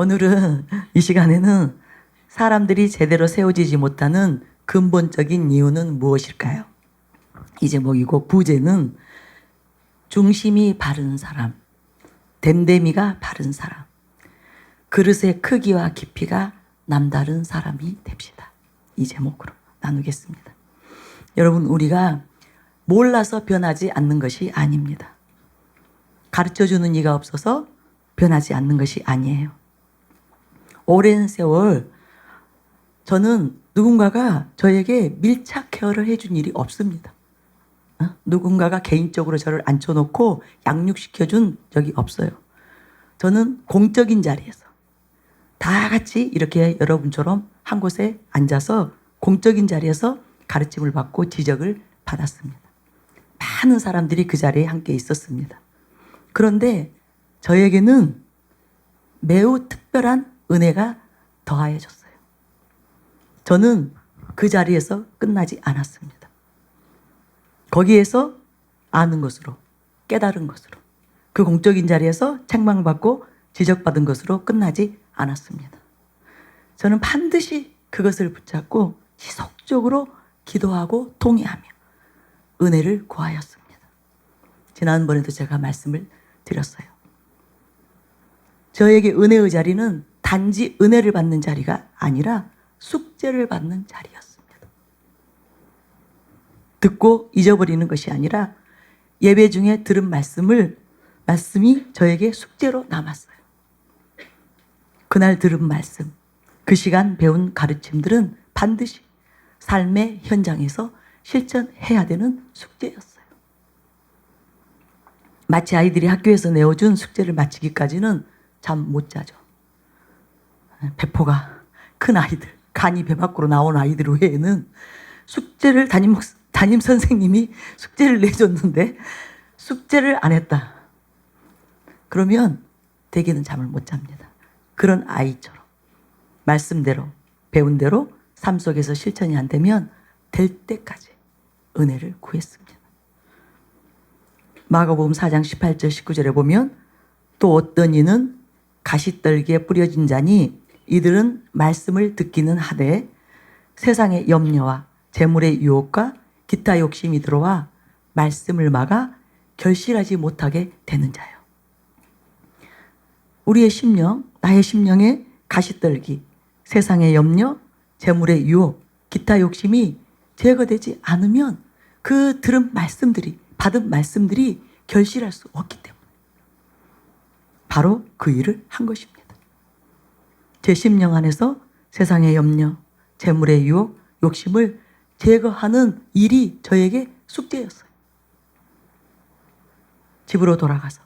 오늘은 이 시간에는 사람들이 제대로 세워지지 못하는 근본적인 이유는 무엇일까요? 이 제목이고, 부제는 중심이 바른 사람, 댐댐이가 바른 사람, 그릇의 크기와 깊이가 남다른 사람이 됩시다. 이 제목으로 나누겠습니다. 여러분, 우리가 몰라서 변하지 않는 것이 아닙니다. 가르쳐주는 이가 없어서 변하지 않는 것이 아니에요. 오랜 세월 저는 누군가가 저에게 밀착 케어를 해준 일이 없습니다. 누군가가 개인적으로 저를 앉혀놓고 양육시켜준 적이 없어요. 저는 공적인 자리에서 다 같이 이렇게 여러분처럼 한 곳에 앉아서 공적인 자리에서 가르침을 받고 지적을 받았습니다. 많은 사람들이 그 자리에 함께 있었습니다. 그런데 저에게는 매우 특별한 은혜가 더하여졌어요. 저는 그 자리에서 끝나지 않았습니다. 거기에서 아는 것으로, 깨달은 것으로, 그 공적인 자리에서 책망받고 지적받은 것으로 끝나지 않았습니다. 저는 반드시 그것을 붙잡고 지속적으로 기도하고 통회하며 은혜를 구하였습니다. 지난번에도 제가 말씀을 드렸어요. 저에게 은혜의 자리는 단지 은혜를 받는 자리가 아니라 숙제를 받는 자리였습니다. 듣고 잊어버리는 것이 아니라 예배 중에 들은 말씀이 저에게 숙제로 남았어요. 그날 들은 말씀, 그 시간 배운 가르침들은 반드시 삶의 현장에서 실천해야 되는 숙제였어요. 마치 아이들이 학교에서 내어준 숙제를 마치기까지는 잠 못 자죠. 배포가 큰 아이들, 간이 배 밖으로 나온 아이들 외에는 숙제를 담임 선생님이 숙제를 내줬는데 숙제를 안 했다. 그러면 대개는 잠을 못 잡니다. 그런 아이처럼 말씀대로 배운 대로 삶 속에서 실천이 안 되면 될 때까지 은혜를 구했습니다. 마가복음 4장 18절 19절에 보면 또 어떤 이는 가시떨기에 뿌려진 자니 이들은 말씀을 듣기는 하되 세상의 염려와 재물의 유혹과 기타 욕심이 들어와 말씀을 막아 결실하지 못하게 되는 자요. 우리의 심령, 나의 심령에 가시떨기, 세상의 염려, 재물의 유혹, 기타 욕심이 제거되지 않으면 그 들은 말씀들이, 받은 말씀들이 결실할 수 없기 때문에 바로 그 일을 한 것입니다. 제 심령 안에서 세상의 염려, 재물의 유혹, 욕심을 제거하는 일이 저에게 숙제였어요. 집으로 돌아가서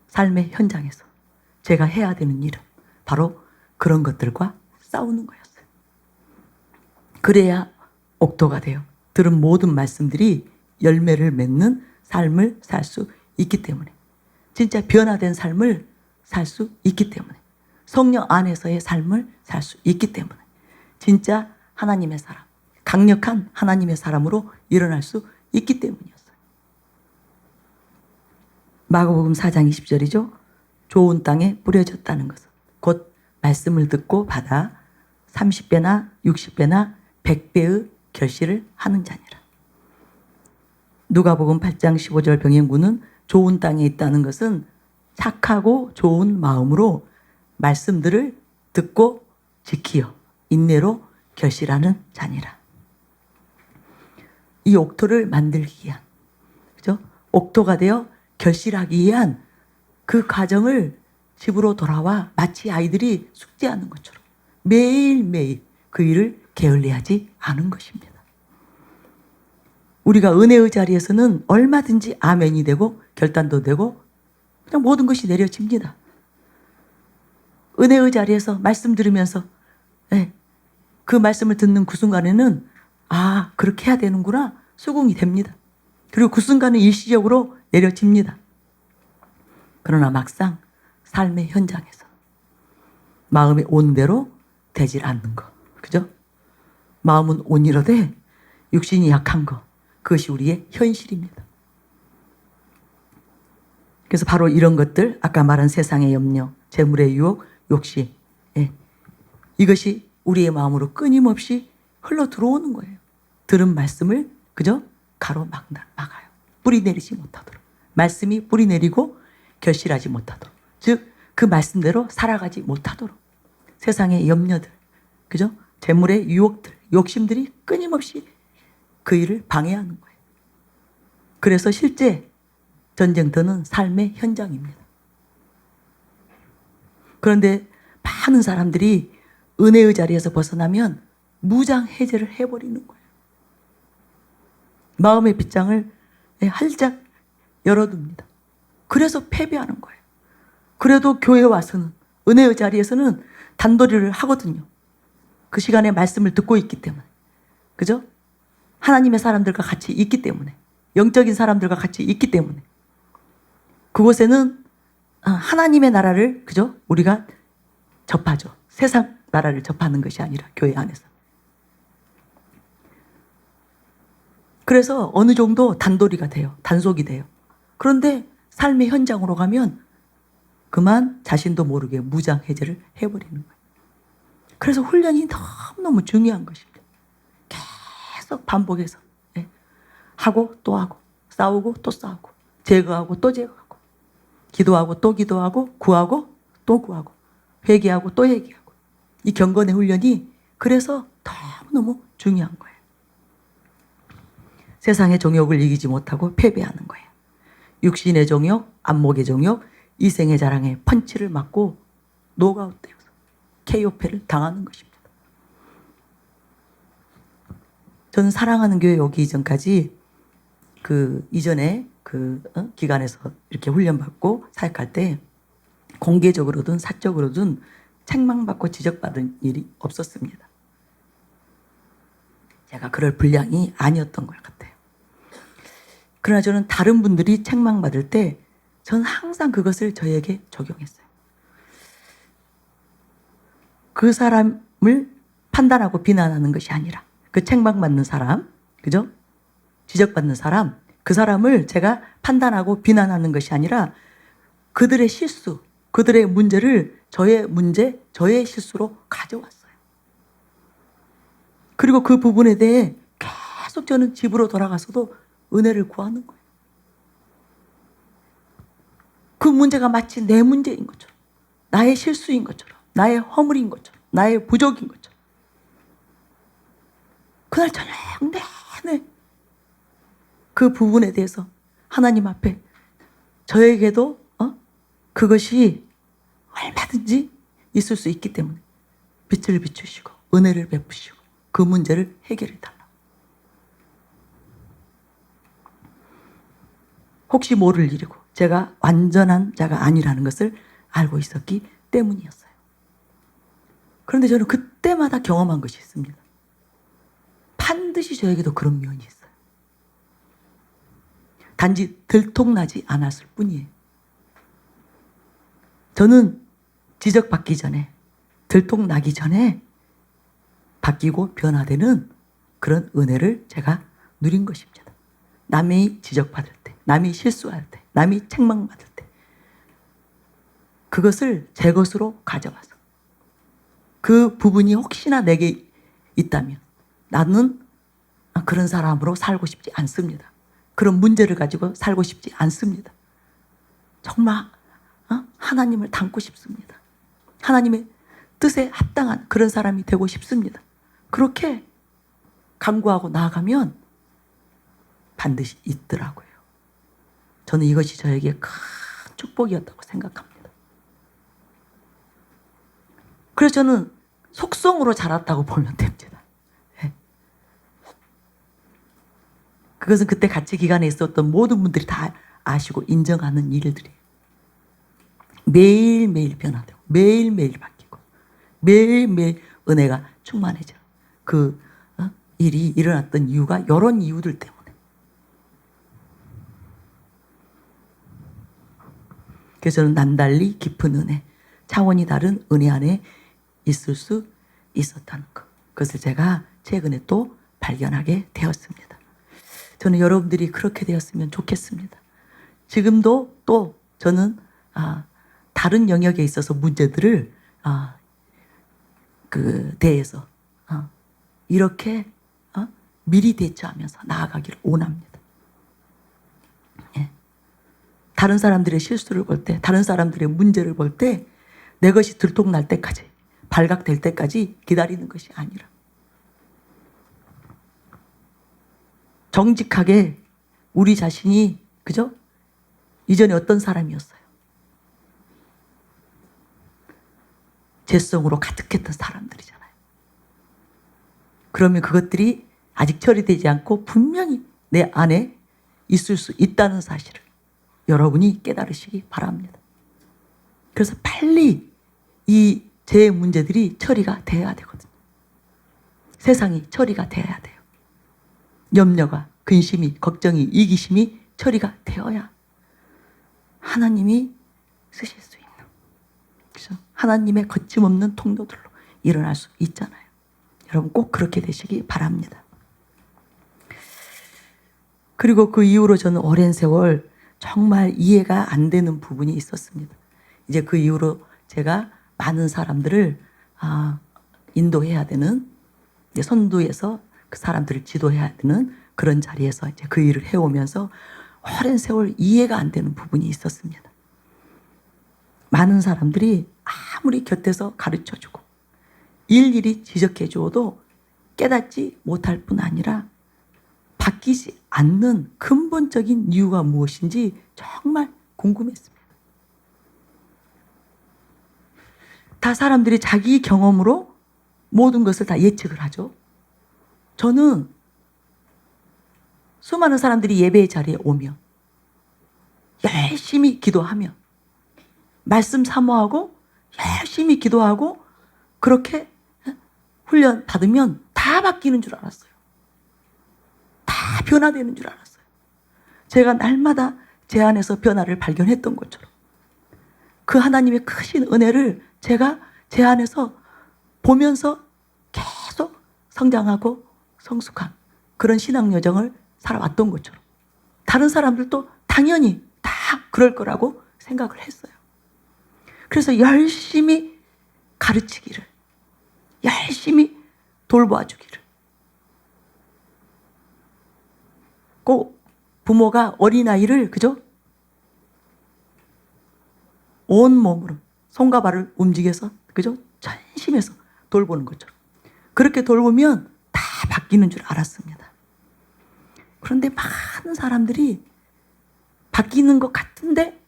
삶의 현장에서 제가 해야 되는 일은 바로 그런 것들과 싸우는 거였어요. 그래야 옥토가 되어 들은 모든 말씀들이 열매를 맺는 삶을 살 수 있기 때문에, 진짜 변화된 삶을 살 수 있기 때문에, 성령 안에서의 삶을 살 수 있기 때문에 진짜 하나님의 사람, 강력한 하나님의 사람으로 일어날 수 있기 때문이었어요. 마가복음 4장 20절이죠. 좋은 땅에 뿌려졌다는 것은 곧 말씀을 듣고 받아 30배나 60배나 100배의 결실을 하는 자니라. 누가복음 8장 15절 병행군은 좋은 땅에 있다는 것은 착하고 좋은 마음으로 말씀들을 듣고 지키어 인내로 결실하는 자니라. 이 옥토를 만들기 위한, 그죠? 옥토가 되어 결실하기 위한 그 과정을 집으로 돌아와 마치 아이들이 숙제하는 것처럼 매일매일 그 일을 게을리하지 않은 것입니다. 우리가 은혜의 자리에서는 얼마든지 아멘이 되고 결단도 되고 그냥 모든 것이 내려집니다. 은혜의 자리에서 말씀 들으면서 그 말씀을 듣는 그 순간에는 아, 그렇게 해야 되는구나 수긍이 됩니다. 그리고 그 순간은 일시적으로 내려집니다. 그러나 막상 삶의 현장에서 마음의 온대로 되질 않는 거, 그죠? 마음은 온이로되 육신이 약한 거, 그것이 우리의 현실입니다. 그래서 바로 이런 것들, 아까 말한 세상의 염려, 재물의 유혹, 욕심, 예. 이것이 우리의 마음으로 끊임없이 흘러 들어오는 거예요. 들은 말씀을 그저 가로막아요. 뿌리 내리지 못하도록. 말씀이 뿌리 내리고 결실하지 못하도록. 즉 그 말씀대로 살아가지 못하도록. 세상의 염려들, 그죠? 재물의 유혹들, 욕심들이 끊임없이 그 일을 방해하는 거예요. 그래서 실제 전쟁터는 삶의 현장입니다. 그런데 많은 사람들이 은혜의 자리에서 벗어나면 무장해제를 해버리는 거예요. 마음의 빗장을 활짝 열어둡니다. 그래서 패배하는 거예요. 그래도 교회에 와서는, 은혜의 자리에서는 단도리를 하거든요. 그 시간에 말씀을 듣고 있기 때문에. 그죠? 하나님의 사람들과 같이 있기 때문에. 영적인 사람들과 같이 있기 때문에. 그곳에는 하나님의 나라를, 그죠? 우리가 접하죠. 세상 나라를 접하는 것이 아니라 교회 안에서. 그래서 어느 정도 단도리가 돼요. 단속이 돼요. 그런데 삶의 현장으로 가면 그만 자신도 모르게 무장해제를 해버리는 거예요. 그래서 훈련이 너무너무 중요한 것입니다. 계속 반복해서 하고 또 하고, 싸우고 또 싸우고, 제거하고 또 제거하고, 기도하고 또 기도하고, 구하고 또 구하고, 회개하고 또 회개하고. 이 경건의 훈련이 그래서 너무너무 중요한 거예요. 세상의 종욕을 이기지 못하고 패배하는 거예요. 육신의 종욕, 안목의 종욕, 이생의 자랑에 펀치를 맞고 노가웃되어서 KO패를 당하는 것입니다. 저는 사랑하는 교회 오기 이전까지 이전에 기관에서 이렇게 훈련받고 사역할 때 공개적으로든 사적으로든 책망받고 지적받은 일이 없었습니다. 제가 그럴 분량이 아니었던 것 같아요. 그러나 저는 다른 분들이 책망받을 때 저는 항상 그것을 저에게 적용했어요. 그 사람을 판단하고 비난하는 것이 아니라 그 책망받는 사람, 그죠? 지적받는 사람, 그 사람을 제가 판단하고 비난하는 것이 아니라 그들의 실수, 그들의 문제를 저의 문제, 저의 실수로 가져왔어요. 그리고 그 부분에 대해 계속 저는 집으로 돌아가서도 은혜를 구하는 거예요. 그 문제가 마치 내 문제인 것처럼, 나의 실수인 것처럼, 나의 허물인 것처럼, 나의 부족인 것처럼. 그날 저녁 내내 그 부분에 대해서 하나님 앞에 저에게도 그것이 얼마든지 있을 수 있기 때문에 빛을 비추시고 은혜를 베푸시고 그 문제를 해결해 달라. 혹시 모를 일이고 제가 완전한 자가 아니라는 것을 알고 있었기 때문이었어요. 그런데 저는 그때마다 경험한 것이 있습니다. 반드시 저에게도 그런 면이 있어요. 단지 들통나지 않았을 뿐이에요. 저는 지적받기 전에, 들통나기 전에 바뀌고 변화되는 그런 은혜를 제가 누린 것입니다. 남이 지적받을 때, 남이 실수할 때, 남이 책망받을 때 그것을 제 것으로 가져와서 그 부분이 혹시나 내게 있다면 나는 그런 사람으로 살고 싶지 않습니다. 그런 문제를 가지고 살고 싶지 않습니다. 정말 하나님을 닮고 싶습니다. 하나님의 뜻에 합당한 그런 사람이 되고 싶습니다. 그렇게 간구하고 나아가면 반드시 있더라고요. 저는 이것이 저에게 큰 축복이었다고 생각합니다. 그래서 저는 속성으로 자랐다고 보면 됩니다. 그것은 그때 같이 기간에 있었던 모든 분들이 다 아시고 인정하는 일들이에요. 매일매일 변화되고 매일매일 바뀌고 매일매일 은혜가 충만해져요. 그 일이 일어났던 이유가 이런 이유들 때문에. 그래서 저는 남달리 깊은 은혜, 차원이 다른 은혜 안에 있을 수 있었다는 것. 그것을 제가 최근에 또 발견하게 되었습니다. 저는 여러분들이 그렇게 되었으면 좋겠습니다. 지금도 또 저는 다른 영역에 있어서 문제들을 그 대해서 이렇게 미리 대처하면서 나아가기를 원합니다. 예. 다른 사람들의 실수를 볼 때, 다른 사람들의 문제를 볼 때 내 것이 들통날 때까지, 발각될 때까지 기다리는 것이 아니라 정직하게 우리 자신이 그죠? 이전에 어떤 사람이었어요? 죄성으로 가득했던 사람들이잖아요. 그러면 그것들이 아직 처리되지 않고 분명히 내 안에 있을 수 있다는 사실을 여러분이 깨달으시기 바랍니다. 그래서 빨리 이 제 문제들이 처리가 돼야 되거든요. 세상이 처리가 돼야 돼요. 염려가, 근심이, 걱정이, 이기심이 처리가 되어야 하나님이 쓰실 수 있는, 그렇죠? 하나님의 거침없는 통로들로 일어날 수 있잖아요. 여러분 꼭 그렇게 되시기 바랍니다. 그리고 그 이후로 저는 오랜 세월 정말 이해가 안 되는 부분이 있었습니다. 이제 그 이후로 제가 많은 사람들을 인도해야 되는, 이제 선두에서 그 사람들을 지도해야 되는 그런 자리에서 이제 그 일을 해오면서 오랜 세월 이해가 안 되는 부분이 있었습니다. 많은 사람들이 아무리 곁에서 가르쳐주고 일일이 지적해 주어도 깨닫지 못할 뿐 아니라 바뀌지 않는 근본적인 이유가 무엇인지 정말 궁금했습니다. 다 사람들이 자기 경험으로 모든 것을 다 예측을 하죠. 저는 수많은 사람들이 예배의 자리에 오면 열심히 기도하며 말씀 사모하고 열심히 기도하고 그렇게 훈련 받으면 다 바뀌는 줄 알았어요. 다 변화되는 줄 알았어요. 제가 날마다 제 안에서 변화를 발견했던 것처럼 그 하나님의 크신 은혜를 제가 제 안에서 보면서 계속 성장하고 성숙한 그런 신앙 여정을 살아왔던 것처럼 다른 사람들도 당연히 다 그럴 거라고 생각을 했어요. 그래서 열심히 가르치기를, 열심히 돌봐주기를, 꼭 부모가 어린아이를 그죠? 온몸으로 손과 발을 움직여서 그죠? 전심해서 돌보는 것처럼 그렇게 돌보면 다 바뀌는 줄 알았습니다. 그런데 많은 사람들이 바뀌는 것 같은데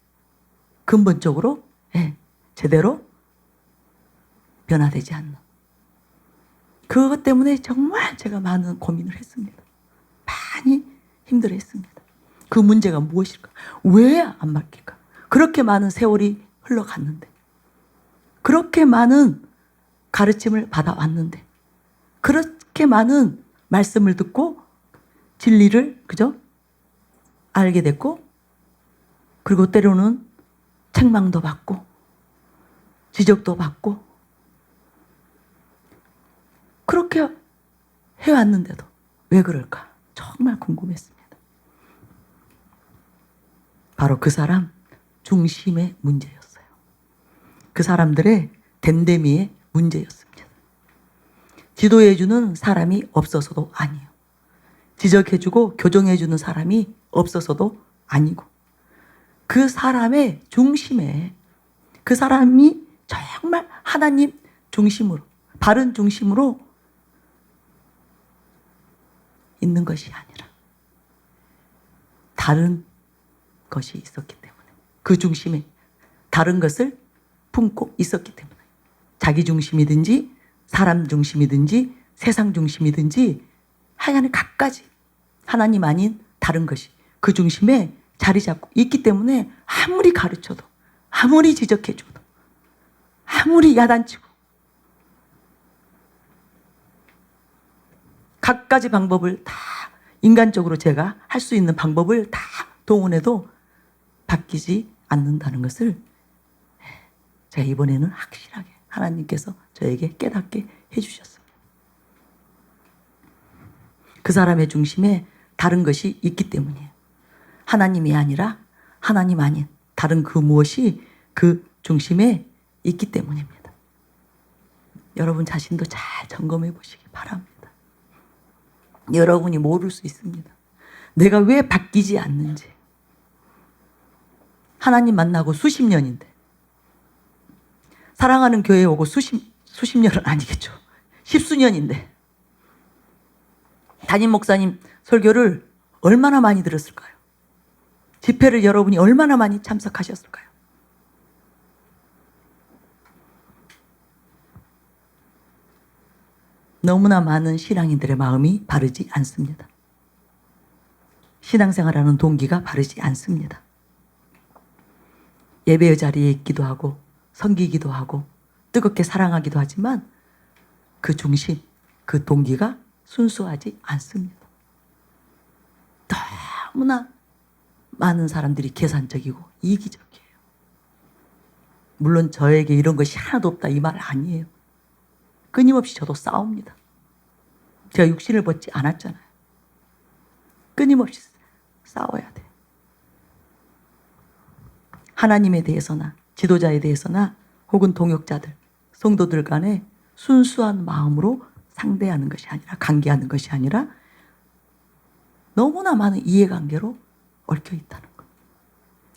근본적으로 제대로 변화되지 않는, 그것 때문에 정말 제가 많은 고민을 했습니다. 많이 힘들어했습니다. 그 문제가 무엇일까? 왜 안 바뀔까? 그렇게 많은 세월이 흘러갔는데, 그렇게 많은 가르침을 받아왔는데, 그렇게 많은 말씀을 듣고 진리를 그죠? 알게 됐고, 그리고 때로는 책망도 받고 지적도 받고 그렇게 해왔는데도 왜 그럴까? 정말 궁금했습니다. 바로 그 사람 중심의 문제였어요. 그 사람들의 댐댐이의 문제였습니다. 지도해주는 사람이 없어서도 아니에요. 지적해주고 교정해주는 사람이 없어서도 아니고, 그 사람의 중심에, 그 사람이 정말 하나님 중심으로, 바른 중심으로 있는 것이 아니라 다른 것이 있었기 때문에, 그 중심에 다른 것을 품고 있었기 때문에, 자기 중심이든지 사람 중심이든지 세상 중심이든지 하여간 갖가지 하나님 아닌 다른 것이 그 중심에 자리 잡고 있기 때문에 아무리 가르쳐도, 아무리 지적해줘도, 아무리 야단치고 갖가지 방법을 다 인간적으로 제가 할 수 있는 방법을 다 동원해도 바뀌지 않는다는 것을 제가 이번에는 확실하게 하나님께서 저에게 깨닫게 해주셨습니다. 그 사람의 중심에 다른 것이 있기 때문이에요. 하나님이 아니라 하나님 아닌 다른 그 무엇이 그 중심에 있기 때문입니다. 여러분 자신도 잘 점검해 보시기 바랍니다. 여러분이 모를 수 있습니다. 내가 왜 바뀌지 않는지. 하나님 만나고 수십 년인데, 사랑하는 교회에 오고 수십 년은 아니겠죠. 십수년인데 담임 목사님 설교를 얼마나 많이 들었을까요? 집회를 여러분이 얼마나 많이 참석하셨을까요? 너무나 많은 신앙인들의 마음이 바르지 않습니다. 신앙생활하는 동기가 바르지 않습니다. 예배의 자리에 있기도 하고 섬기기도 하고 뜨겁게 사랑하기도 하지만 그 중심, 그 동기가 순수하지 않습니다. 너무나 많은 사람들이 계산적이고 이기적이에요. 물론 저에게 이런 것이 하나도 없다 이 말 아니에요. 끊임없이 저도 싸웁니다. 제가 육신을 벗지 않았잖아요. 끊임없이 싸워야 돼. 하나님에 대해서나 지도자에 대해서나 혹은 동역자들, 성도들 간에 순수한 마음으로 상대하는 것이 아니라, 관계하는 것이 아니라 너무나 많은 이해관계로 얽혀 있다는 것.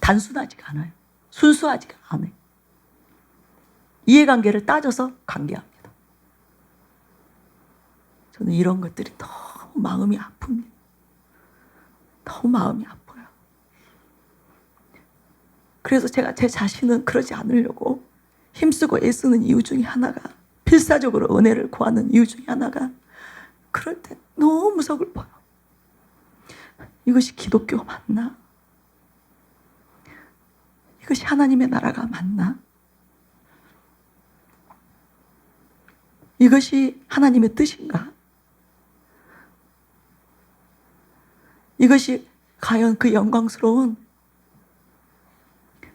단순하지가 않아요. 순수하지가 않아요. 이해관계를 따져서 관계합니다. 저는 이런 것들이 너무 마음이 아픕니다. 너무 마음이 아파요. 그래서 제가 제 자신은 그러지 않으려고 힘쓰고 애쓰는 이유 중에 하나가, 필사적으로 은혜를 구하는 이유 중에 하나가, 그럴 때 너무 서글퍼요. 이것이 기독교 맞나? 이것이 하나님의 나라가 맞나? 이것이 하나님의 뜻인가? 이것이 과연 그 영광스러운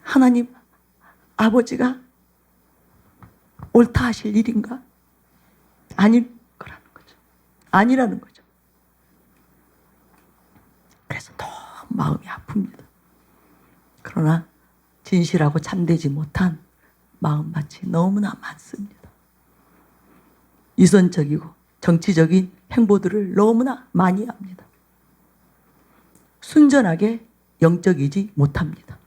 하나님 아버지가 옳다 하실 일인가? 아닐 거라는 거죠. 아니라는 거죠. 그래서 너무 마음이 아픕니다. 그러나 진실하고 참되지 못한 마음밭이 너무나 많습니다. 유선적이고 정치적인 행보들을 너무나 많이 합니다. 순전하게 영적이지 못합니다.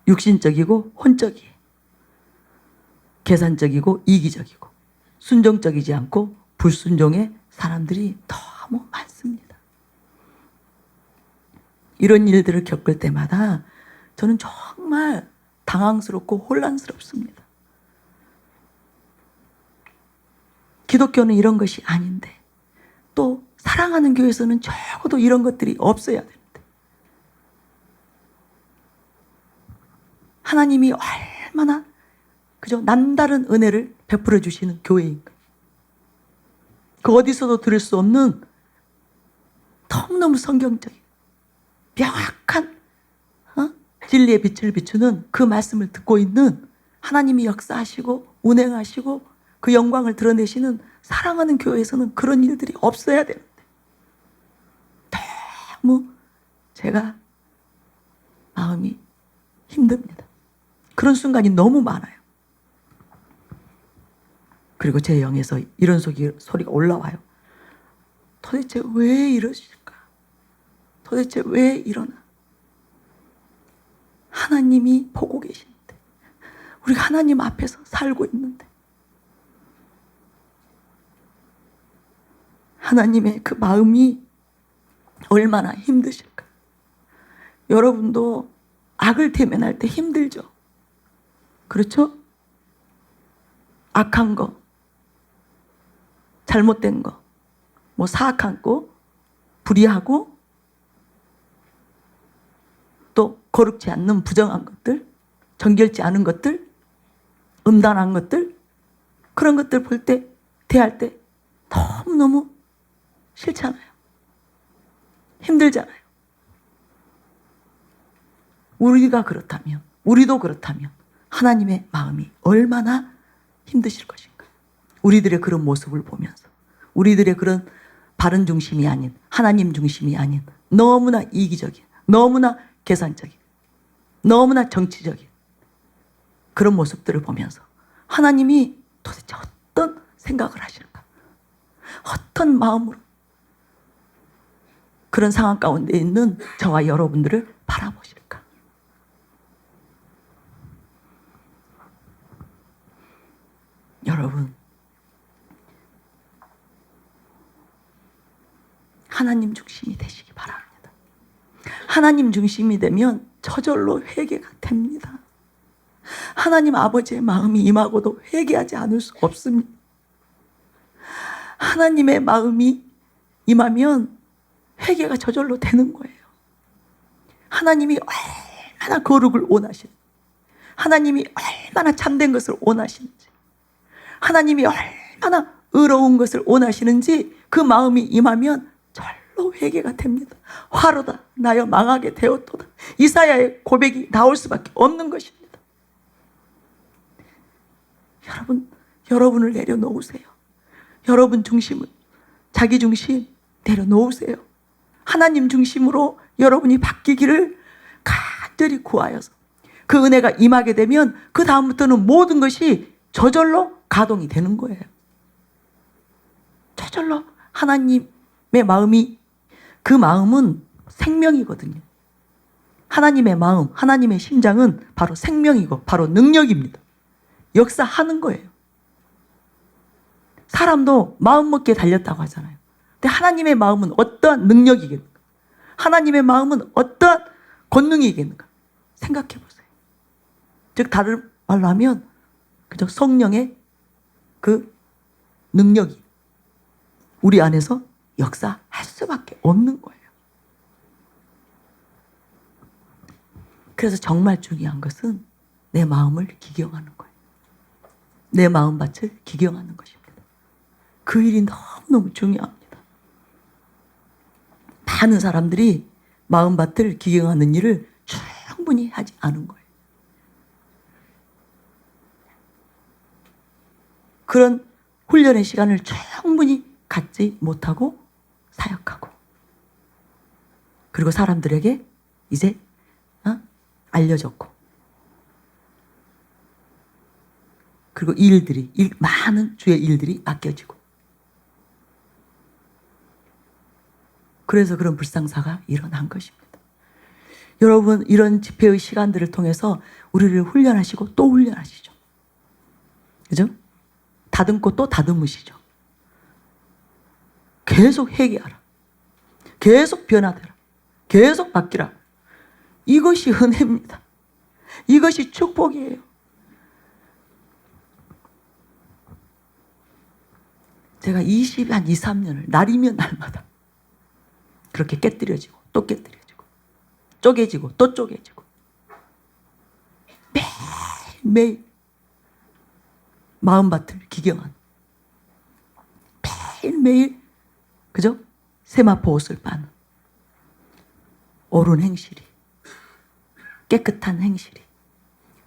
육신적이고 혼적이에요. 계산적이고 이기적이고 순종적이지 않고 불순종의 사람들이 너무 많습니다. 이런 일들을 겪을 때마다 저는 정말 당황스럽고 혼란스럽습니다. 기독교는 이런 것이 아닌데, 또 사랑하는 교회에서는 적어도 이런 것들이 없어야 되는데, 하나님이 얼마나 그저 남다른 은혜를 베풀어 주시는 교회인가. 그 어디서도 들을 수 없는 너무너무 성경적인 명확한 진리의 빛을 비추는 그 말씀을 듣고 있는, 하나님이 역사하시고 운행하시고 그 영광을 드러내시는 사랑하는 교회에서는 그런 일들이 없어야 되는데, 너무 제가 마음이 힘듭니다. 그런 순간이 너무 많아요. 그리고 제 영에서 이런 소리가 올라와요. 도대체 왜 이러실까? 도대체 왜 이러나? 하나님이 보고 계시는데, 우리가 하나님 앞에서 살고 있는데, 하나님의 그 마음이 얼마나 힘드실까? 여러분도 악을 대면할 때 힘들죠? 그렇죠? 악한 거, 잘못된 거, 뭐 사악한 거, 불의하고 또 거룩지 않는 부정한 것들, 정결지 않은 것들, 음란한 것들, 그런 것들 볼 때, 대할 때 너무너무 싫잖아요. 힘들잖아요. 우리가 그렇다면, 우리도 그렇다면 하나님의 마음이 얼마나 힘드실 것인가. 우리들의 그런 모습을 보면서, 우리들의 그런 바른 중심이 아닌, 하나님 중심이 아닌, 너무나 이기적인, 너무나 계산적인, 너무나 정치적인 그런 모습들을 보면서 하나님이 도대체 어떤 생각을 하시는가? 어떤 마음으로 그런 상황 가운데 있는 저와 여러분들을 바라보실까? 여러분, 하나님 중심이 되시기 바랍니다. 하나님 중심이 되면 저절로 회개가 됩니다. 하나님 아버지의 마음이 임하고도 회개하지 않을 수 없습니다. 하나님의 마음이 임하면 회개가 저절로 되는 거예요. 하나님이 얼마나 거룩을 원하시는지, 하나님이 얼마나 참된 것을 원하시는지, 하나님이 얼마나 의로운 것을 원하시는지 그 마음이 임하면 절로 회개가 됩니다. 화로다 나여 망하게 되었도다. 이사야의 고백이 나올 수밖에 없는 것입니다. 여러분을 내려놓으세요. 여러분 중심은 자기 중심 내려놓으세요. 하나님 중심으로 여러분이 바뀌기를 간절히 구하여서 그 은혜가 임하게 되면 그 다음부터는 모든 것이 저절로 가동이 되는 거예요. 저절로 하나님의 마음이, 그 마음은 생명이거든요. 하나님의 마음, 하나님의 심장은 바로 생명이고 바로 능력입니다. 역사하는 거예요. 사람도 마음 먹기에 달렸다고 하잖아요. 근데 하나님의 마음은 어떠한 능력이겠는가? 하나님의 마음은 어떠한 권능이겠는가? 생각해 보세요. 즉 다른 말로 하면 그저 성령의 그 능력이 우리 안에서 역사할 수밖에 없는 거예요. 그래서 정말 중요한 것은 내 마음을 기경하는 거예요. 내 마음밭을 기경하는 것입니다. 그 일이 너무너무 중요합니다. 많은 사람들이 마음밭을 기경하는 일을 충분히 하지 않은 거예요. 그런 훈련의 시간을 충분히 갖지 못하고 사역하고, 그리고 사람들에게 이제 알려졌고, 그리고 많은 주의 일들이 맡겨지고, 그래서 그런 불상사가 일어난 것입니다. 여러분, 이런 집회의 시간들을 통해서 우리를 훈련하시고 또 훈련하시죠. 그죠? 다듬고 또 다듬으시죠. 계속 회개하라. 계속 변화되라. 계속 바뀌라. 이것이 은혜입니다. 이것이 축복이에요. 제가 한 23년을 날이면 날마다 그렇게 깨뜨려지고 또 깨뜨려지고 쪼개지고 또 쪼개지고 매일매일 마음밭을 기경한, 매일매일 그죠? 세마포 옷을 빠는 옳은 행실이, 깨끗한 행실이,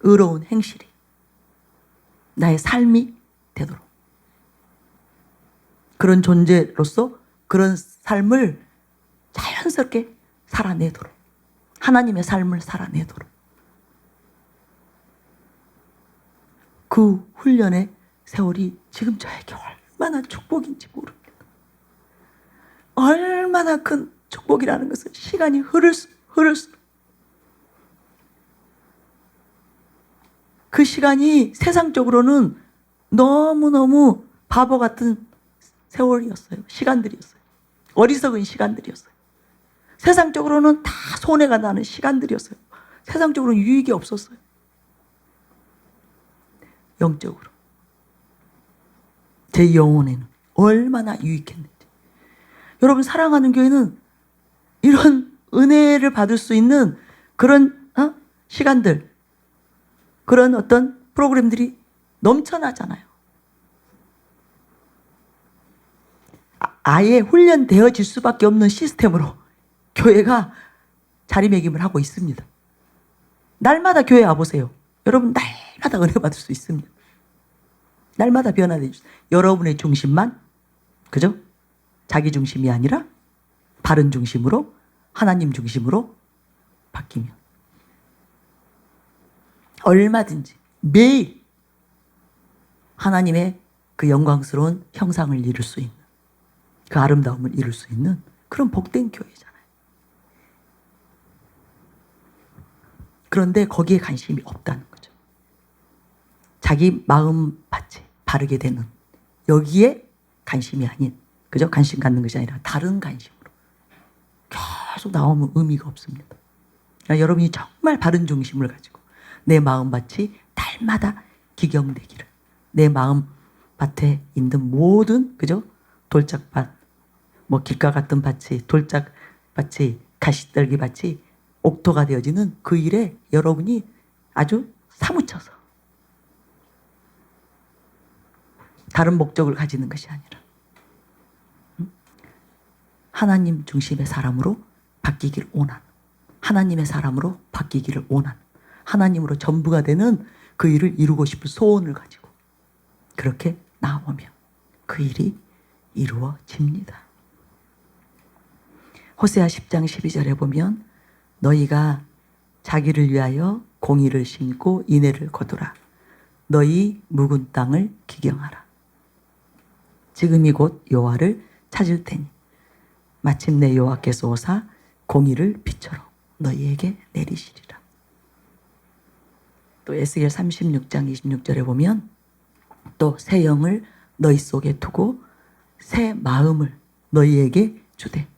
의로운 행실이 나의 삶이 되도록, 그런 존재로서 그런 삶을 자연스럽게 살아내도록, 하나님의 삶을 살아내도록, 그 훈련의 세월이 지금 저에게 얼마나 축복인지 모릅니다. 얼마나 큰 축복이라는 것은 시간이 흐를수록 그 시간이 세상적으로는 너무너무 바보 같은 세월이었어요. 시간들이었어요. 어리석은 시간들이었어요. 세상적으로는 다 손해가 나는 시간들이었어요. 세상적으로는 유익이 없었어요. 영적으로 제 영혼에는 얼마나 유익했는지. 여러분, 사랑하는 교회는 이런 은혜를 받을 수 있는 그런 시간들, 그런 어떤 프로그램들이 넘쳐나잖아요. 아예 훈련되어질 수밖에 없는 시스템으로 교회가 자리매김을 하고 있습니다. 날마다 교회 와보세요. 여러분, 날마다 은혜 받을 수 있습니다. 날마다 변화되어 주세요. 여러분의 중심만, 그죠? 자기 중심이 아니라 바른 중심으로, 하나님 중심으로 바뀌면 얼마든지 매일 하나님의 그 영광스러운 형상을 이룰 수 있는, 그 아름다움을 이룰 수 있는 그런 복된 교회잖아요. 그런데 거기에 관심이 없다는 거죠. 자기 마음밭이 바르게 되는 여기에 관심이 아닌, 그죠? 관심 갖는 것이 아니라 다른 관심으로 계속 나오면 의미가 없습니다. 그러니까 여러분이 정말 바른 중심을 가지고 내 마음밭이 달마다 기경되기를, 내 마음밭에 있는 모든, 그죠? 돌짝밭, 뭐 길가 같은 밭이, 돌짝밭이, 가시떨기밭이 옥토가 되어지는 그 일에 여러분이 아주 사무쳐서 다른 목적을 가지는 것이 아니라 하나님 중심의 사람으로 바뀌기를 원하는, 하나님의 사람으로 바뀌기를 원하는, 하나님으로 전부가 되는 그 일을 이루고 싶은 소원을 가지고 그렇게 나오면 그 일이 이루어집니다. 호세아 10장 12절에 보면 너희가 자기를 위하여 공의를 심고 인애를 거두라. 너희 묵은 땅을 기경하라. 지금이 곧 여호와를 찾을 테니 마침내 여호와께서 오사 공의를 빛으로 너희에게 내리시리라. 또 에스겔 36장 26절에 보면 또 새 영을 너희 속에 두고 새 마음을 너희에게 주되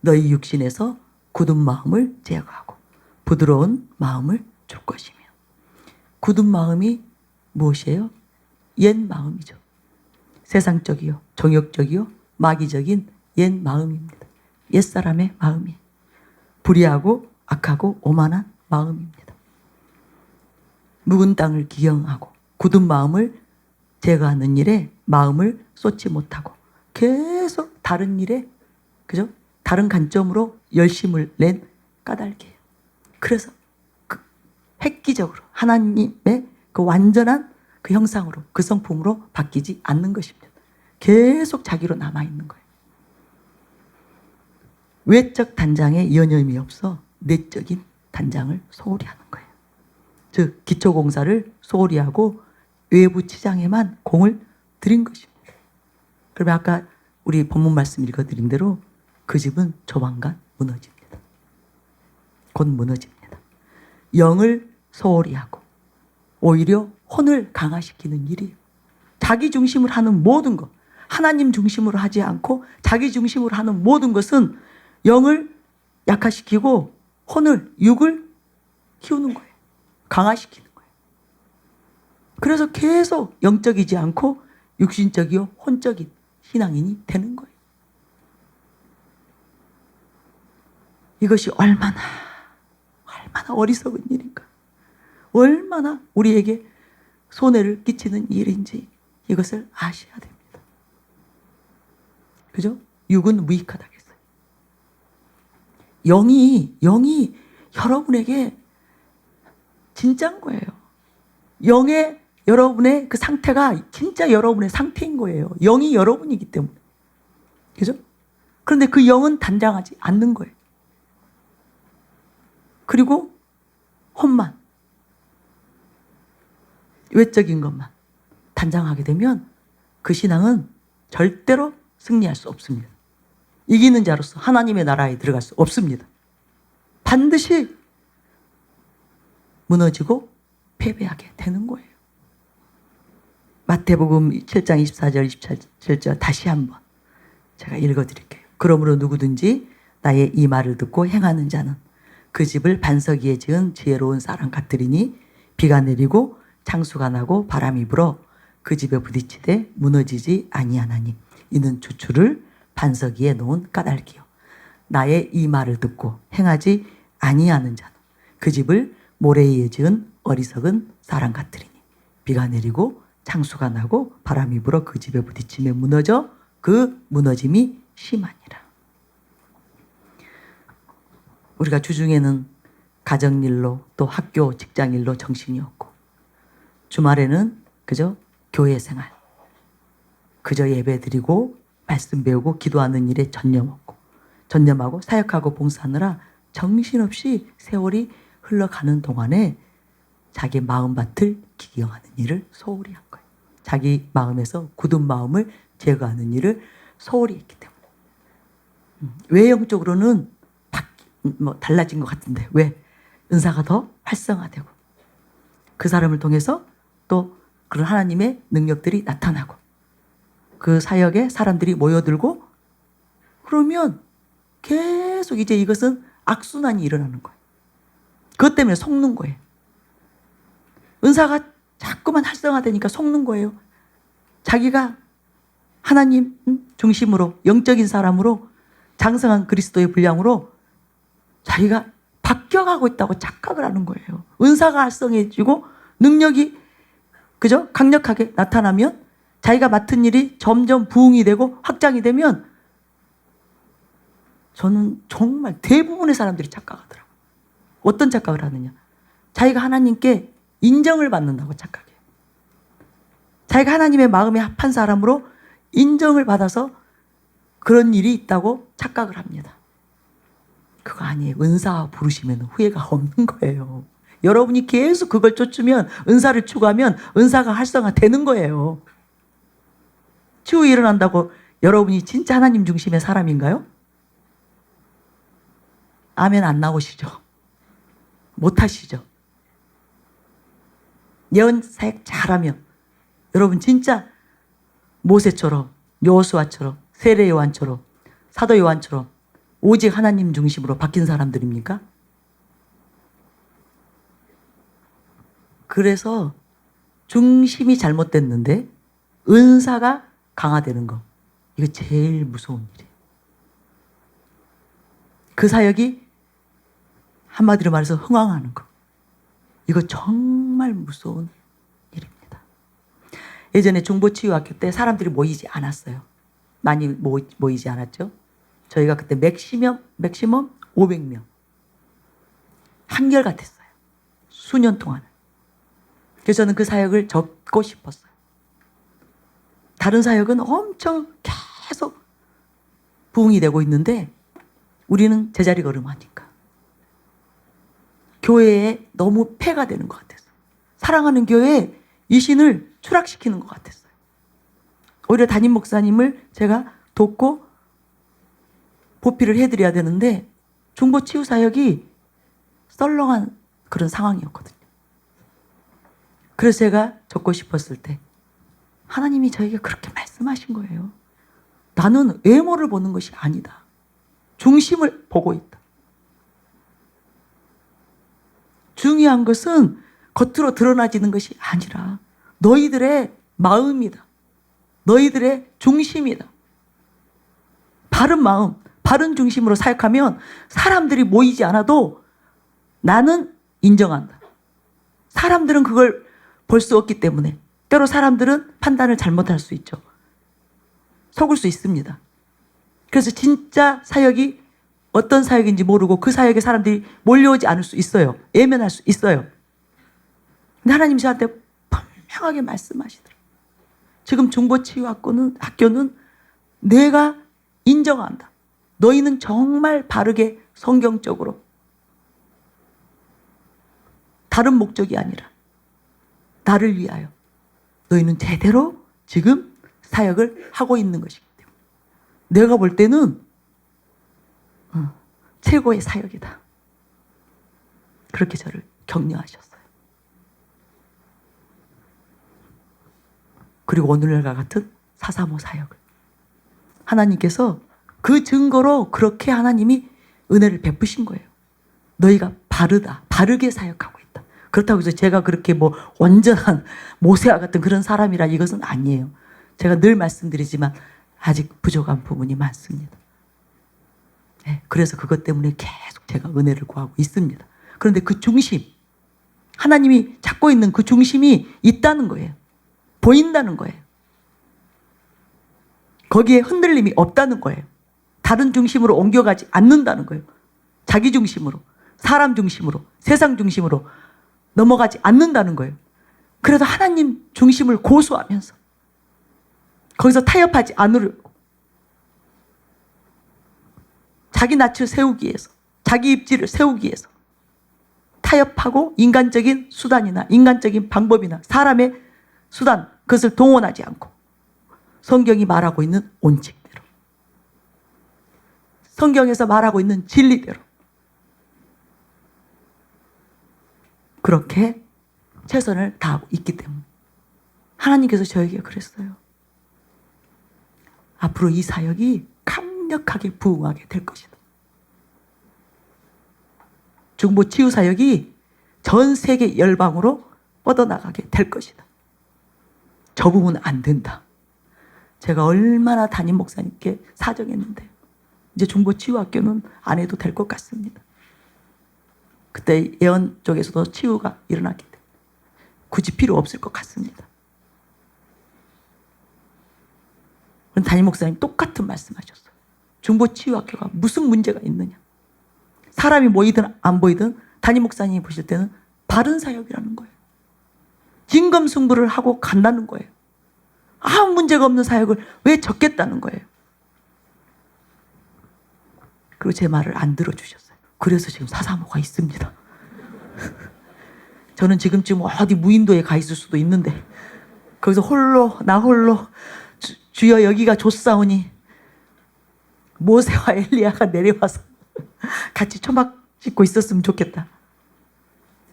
너희 육신에서 굳은 마음을 제거하고 부드러운 마음을 줄 것이며. 굳은 마음이 무엇이에요? 옛 마음이죠. 세상적이요, 정욕적이요, 마귀적인 옛 마음입니다. 옛사람의 마음이 불의하고 악하고 오만한 마음입니다. 묵은 땅을 기경하고 굳은 마음을 제거하는 일에 마음을 쏟지 못하고 계속 다른 일에, 그죠? 다른 관점으로 열심을 낸 까닭이에요. 그래서 그 획기적으로 하나님의 그 완전한 그 형상으로, 그 성품으로 바뀌지 않는 것입니다. 계속 자기로 남아있는 거예요. 외적 단장에 연연이 없어 내적인 단장을 소홀히 하는 거예요. 즉 기초공사를 소홀히 하고 외부 치장에만 공을 들인 것입니다. 그러면 아까 우리 본문 말씀 읽어드린 대로 그 집은 조만간 무너집니다. 곧 무너집니다. 영을 소홀히 하고 오히려 혼을 강화시키는 일이에요. 자기 중심으로 하는 모든 것, 하나님 중심으로 하지 않고 자기 중심으로 하는 모든 것은 영을 약화시키고 혼을, 육을 키우는 거예요. 강화시키는 거예요. 그래서 계속 영적이지 않고 육신적이요 혼적인 신앙인이 되는 거예요. 이것이 얼마나 어리석은 일인가, 얼마나 우리에게 손해를 끼치는 일인지 이것을 아셔야 됩니다. 그죠? 육은 무익하다 했어요. 영이 여러분에게 진짜인 거예요. 영의 여러분의 그 상태가 진짜 여러분의 상태인 거예요. 영이 여러분이기 때문에. 그죠? 그런데 그 영은 단장하지 않는 거예요. 그리고 혼만, 외적인 것만 단장하게 되면 그 신앙은 절대로 승리할 수 없습니다. 이기는 자로서 하나님의 나라에 들어갈 수 없습니다. 반드시 무너지고 패배하게 되는 거예요. 마태복음 7장 24절 27절 다시 한번 제가 읽어드릴게요. 그러므로 누구든지 나의 이 말을 듣고 행하는 자는 그 집을 반석 위에 지은 지혜로운 사람 같으리니 비가 내리고 창수가 나고 바람이 불어 그 집에 부딪히되 무너지지 아니하나니 이는 주추를 반석 위에 놓은 까닭이요. 나의 이 말을 듣고 행하지 아니하는 자는 그 집을 모래 위에 지은 어리석은 사람 같으리니 비가 내리고 창수가 나고 바람이 불어 그 집에 부딪히며 무너져 그 무너짐이 심하니라. 우리가 주중에는 가정일로 또 학교 직장일로 정신이 없고 주말에는 그저 교회 생활, 그저 예배 드리고 말씀 배우고 기도하는 일에 전념하고 사역하고 봉사하느라 정신없이 세월이 흘러가는 동안에 자기 마음밭을 기경하는 일을 소홀히 한 거예요. 자기 마음에서 굳은 마음을 제거하는 일을 소홀히 했기 때문에. 외형적으로는 달라진 것 같은데 왜? 은사가 더 활성화되고 그 사람을 통해서 또 그런 하나님의 능력들이 나타나고 그 사역에 사람들이 모여들고 그러면 계속 이제 이것은 악순환이 일어나는 거예요. 그것 때문에 속는 거예요. 은사가 자꾸만 활성화되니까 속는 거예요. 자기가 하나님 중심으로 영적인 사람으로 장성한 그리스도의 분량으로 자기가 바뀌어가고 있다고 착각을 하는 거예요. 은사가 활성해지고 능력이 그죠? 강력하게 나타나면 자기가 맡은 일이 점점 부흥이 되고 확장이 되면 저는 정말 대부분의 사람들이 착각하더라고요. 어떤 착각을 하느냐? 자기가 하나님께 인정을 받는다고 착각해요. 자기가 하나님의 마음에 합한 사람으로 인정을 받아서 그런 일이 있다고 착각을 합니다. 그거 아니에요. 은사 부르시면 후회가 없는 거예요. 여러분이 계속 그걸 쫓으면 은사를 추구하면 은사가 활성화되는 거예요. 치유 일어난다고 여러분이 진짜 하나님 중심의 사람인가요? 아멘 안 나오시죠? 못하시죠? 예언 사역 잘하면 여러분 진짜 모세처럼 여호수아처럼 세례 요한처럼 사도 요한처럼 오직 하나님 중심으로 바뀐 사람들입니까? 그래서 중심이 잘못됐는데 은사가 강화되는 거 이거 제일 무서운 일이에요. 그 사역이 한마디로 말해서 흥황하는 거 이거 정말 무서운 일입니다. 예전에 중보치유학교 때 사람들이 모이지 않았어요. 많이 모이지 않았죠. 저희가 그때 맥시멈 500명 한결같았어요. 수년 동안. 그래서 저는 그 사역을 접고 싶었어요. 다른 사역은 엄청 계속 부흥이 되고 있는데 우리는 제자리 걸음하니까 교회에 너무 폐가 되는 것 같았어요. 사랑하는 교회에 이 신을 추락시키는 것 같았어요. 오히려 담임 목사님을 제가 돕고 보필을 해드려야 되는데 중보치유 사역이 썰렁한 그런 상황이었거든요. 그래서 제가 적고 싶었을 때 하나님이 저에게 그렇게 말씀하신 거예요. 나는 외모를 보는 것이 아니다. 중심을 보고 있다. 중요한 것은 겉으로 드러나지는 것이 아니라 너희들의 마음이다. 너희들의 중심이다. 바른 마음, 바른 중심으로 사역하면 사람들이 모이지 않아도 나는 인정한다. 사람들은 그걸 볼 수 없기 때문에 때로 사람들은 판단을 잘못할 수 있죠. 속을 수 있습니다. 그래서 진짜 사역이 어떤 사역인지 모르고 그 사역에 사람들이 몰려오지 않을 수 있어요. 예면할 수 있어요. 근데 하나님 저한테 분명하게 말씀하시더라고요. 지금 중보치유학교는 내가 인정한다. 너희는 정말 바르게 성경적으로 다른 목적이 아니라 나를 위하여 너희는 제대로 지금 사역을 하고 있는 것이기 때문에 내가 볼 때는 최고의 사역이다. 그렇게 저를 격려하셨어요. 그리고 오늘날과 같은 435 사역을 하나님께서 그 증거로 그렇게 하나님이 은혜를 베푸신 거예요. 너희가 바르다. 바르게 사역하고 있다. 그렇다고 해서 제가 그렇게 뭐 완전한 모세와 같은 그런 사람이라 이것은 아니에요. 제가 늘 말씀드리지만 아직 부족한 부분이 많습니다. 네, 그래서 그것 때문에 계속 제가 은혜를 구하고 있습니다. 그런데 그 중심, 하나님이 찾고 있는 그 중심이 있다는 거예요. 보인다는 거예요. 거기에 흔들림이 없다는 거예요. 다른 중심으로 옮겨가지 않는다는 거예요. 자기 중심으로, 사람 중심으로, 세상 중심으로 넘어가지 않는다는 거예요. 그래도 하나님 중심을 고수하면서 거기서 타협하지 않으려고 자기 낯을 세우기 위해서, 자기 입지를 세우기 위해서 타협하고 인간적인 수단이나 인간적인 방법이나 사람의 수단 그것을 동원하지 않고 성경이 말하고 있는 원칙대로, 성경에서 말하고 있는 진리대로 그렇게 최선을 다하고 있기 때문에 하나님께서 저에게 그랬어요. 앞으로 이 사역이 강력하게 부흥하게 될 것이다. 중보 치유 사역이 전 세계 열방으로 뻗어나가게 될 것이다. 접으면 안 된다. 제가 얼마나 담임 목사님께 사정했는데 이제 중보 치유 학교는 안 해도 될 것 같습니다. 그때 예언 쪽에서도 치유가 일어났기 때문에 굳이 필요 없을 것 같습니다. 담임 목사님 똑같은 말씀하셨어요. 중보 치유 학교가 무슨 문제가 있느냐. 사람이 모이든 안 보이든 담임 목사님이 보실 때는 바른 사역이라는 거예요. 진검승부를 하고 간다는 거예요. 아무 문제가 없는 사역을 왜 적겠다는 거예요. 그리고 제 말을 안 들어주셨어요. 그래서 지금 사사모가 있습니다. 저는 지금쯤 어디 무인도에 가 있을 수도 있는데 거기서 나 홀로 주여 여기가 좋사오니 모세와 엘리야가 내려와서 같이 초막 짚고 있었으면 좋겠다.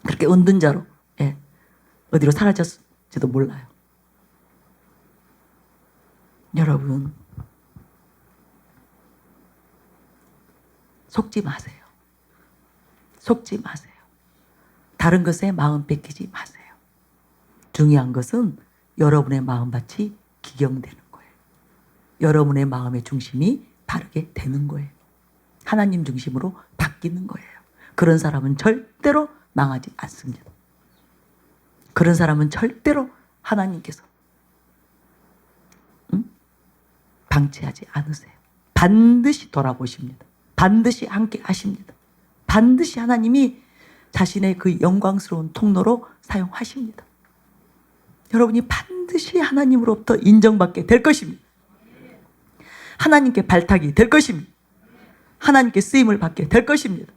그렇게 은둔자로 어디로 사라졌을지도 몰라요. 여러분 속지 마세요. 속지 마세요. 다른 것에 마음 뺏기지 마세요. 중요한 것은 여러분의 마음밭이 기경되는 거예요. 여러분의 마음의 중심이 바르게 되는 거예요. 하나님 중심으로 바뀌는 거예요. 그런 사람은 절대로 망하지 않습니다. 그런 사람은 절대로 하나님께서 방치하지 않으세요. 반드시 돌아보십니다. 반드시 함께 하십니다. 반드시 하나님이 자신의 그 영광스러운 통로로 사용하십니다. 여러분이 반드시 하나님으로부터 인정받게 될 것입니다. 하나님께 발탁이 될 것입니다. 하나님께 쓰임을 받게 될 것입니다.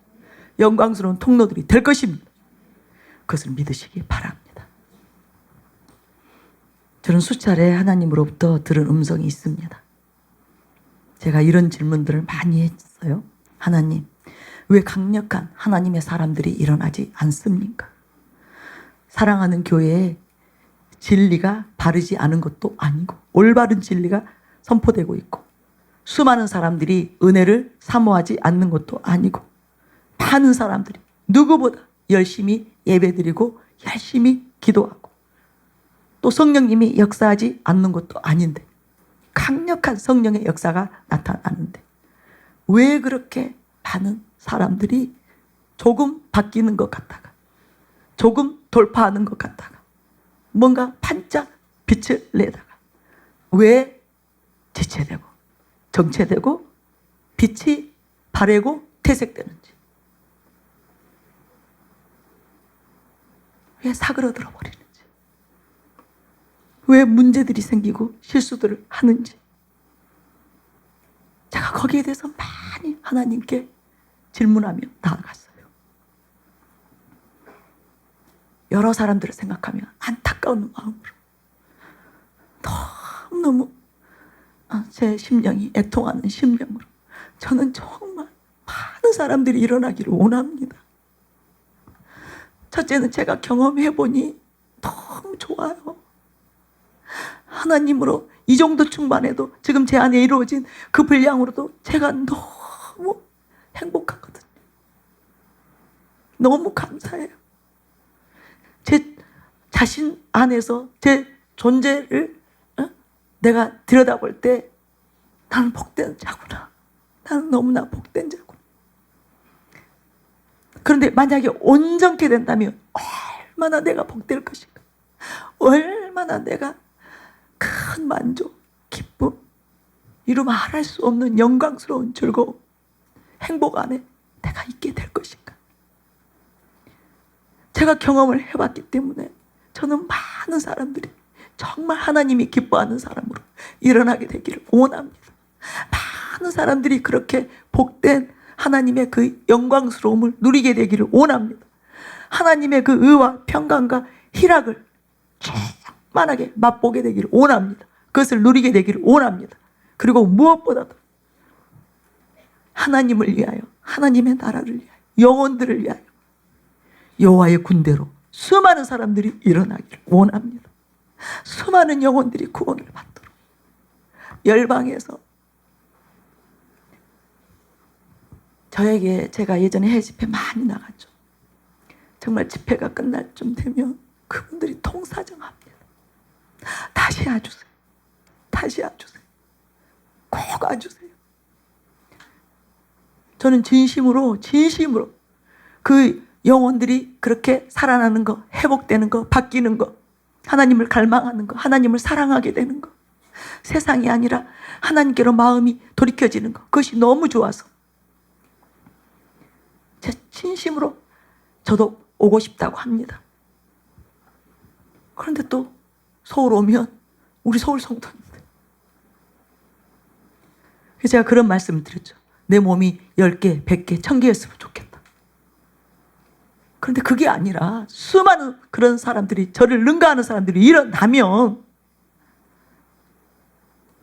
영광스러운 통로들이 될 것입니다. 그것을 믿으시기 바랍니다. 저는 수차례 하나님으로부터 들은 음성이 있습니다. 제가 이런 질문들을 많이 했어요. 하나님, 왜 강력한 하나님의 사람들이 일어나지 않습니까? 사랑하는 교회에 진리가 바르지 않은 것도 아니고 올바른 진리가 선포되고 있고 수많은 사람들이 은혜를 사모하지 않는 것도 아니고 많은 사람들이 누구보다 열심히 예배드리고 열심히 기도하고 또 성령님이 역사하지 않는 것도 아닌데 강력한 성령의 역사가 나타나는데 왜 그렇게 많은 사람들이 조금 바뀌는 것 같다가 조금 돌파하는 것 같다가 뭔가 반짝 빛을 내다가 왜 지체되고 정체되고 빛이 바래고 퇴색되는지, 왜 사그러들어 버리는지, 왜 문제들이 생기고 실수들을 하는지 제가 거기에 대해서 많이 하나님께 질문하며 나아갔어요. 여러 사람들을 생각하며 안타까운 마음으로 너무너무 제 심령이 애통하는 심령으로 저는 정말 많은 사람들이 일어나기를 원합니다. 첫째는 제가 경험해보니 너무 좋아요. 하나님으로 이 정도 충만해도 지금 제 안에 이루어진 그 분량으로도 제가 너무 행복하거든요. 너무 감사해요. 제 자신 안에서 제 존재를 내가 들여다볼 때 나는 복된 자구나. 나는 너무나 복된 자구나. 그런데 만약에 온전케 된다면 얼마나 내가 복될 것인가. 얼마나 내가 큰 만족, 기쁨, 이루 말할 수 없는 영광스러운 즐거움, 행복 안에 내가 있게 될 것인가. 제가 경험을 해봤기 때문에 저는 많은 사람들이 정말 하나님이 기뻐하는 사람으로 일어나게 되기를 원합니다. 많은 사람들이 그렇게 복된 하나님의 그 영광스러움을 누리게 되기를 원합니다. 하나님의 그 의와 평강과 희락을 쭉 충만하게 맛보게 되기를 원합니다. 그것을 누리게 되기를 원합니다. 그리고 무엇보다도 하나님을 위하여, 하나님의 나라를 위하여, 영혼들을 위하여 여호와의 군대로 수많은 사람들이 일어나기를 원합니다. 수많은 영혼들이 구원을 받도록. 열방에서 저에게, 제가 예전에 해외 집회 많이 나갔죠. 정말 집회가 끝날 쯤 되면 그분들이 통사정합니다. 다시 와주세요. 다시 와주세요. 꼭 와주세요. 저는 진심으로 그 영혼들이 그렇게 살아나는 거, 회복되는 거, 바뀌는 거, 하나님을 갈망하는 거, 하나님을 사랑하게 되는 거, 세상이 아니라 하나님께로 마음이 돌이켜지는 거, 그것이 너무 좋아서 제 진심으로 저도 오고 싶다고 합니다. 그런데 또 서울 오면 우리 서울 성도님들, 제가 그런 말씀을 드렸죠. 내 몸이 10개, 100개, 1000개였으면 좋겠다. 그런데 그게 아니라 수많은 그런 사람들이, 저를 능가하는 사람들이 일어나면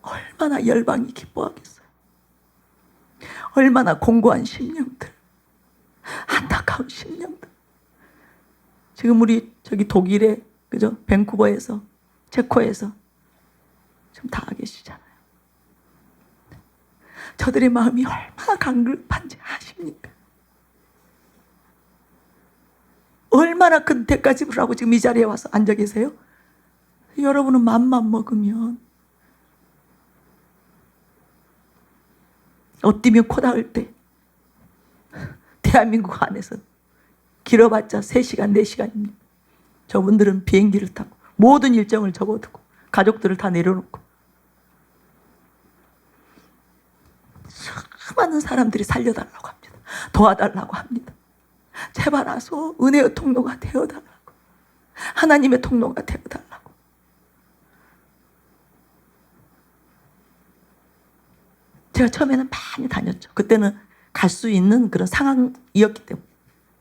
얼마나 열방이 기뻐하겠어요. 얼마나 공고한 심령들, 안타까운 심령들. 지금 우리 저기 독일에, 그죠? 밴쿠버에서, 체코에서 지금 다 계시잖아요. 저들의 마음이 얼마나 강급한지 아십니까? 얼마나 큰 대가집을 하고 지금 이 자리에 와서 앉아 계세요? 여러분은 맘만 먹으면, 엇디면 코 닿을 때 대한민국 안에서 길어봤자 3시간, 4시간입니다. 저분들은 비행기를 타고 모든 일정을 접어두고 가족들을 다 내려놓고 수많은 사람들이 살려달라고 합니다. 도와달라고 합니다. 제발 와서 은혜의 통로가 되어달라고, 하나님의 통로가 되어달라고. 제가 처음에는 많이 다녔죠. 그때는 갈 수 있는 그런 상황이었기 때문에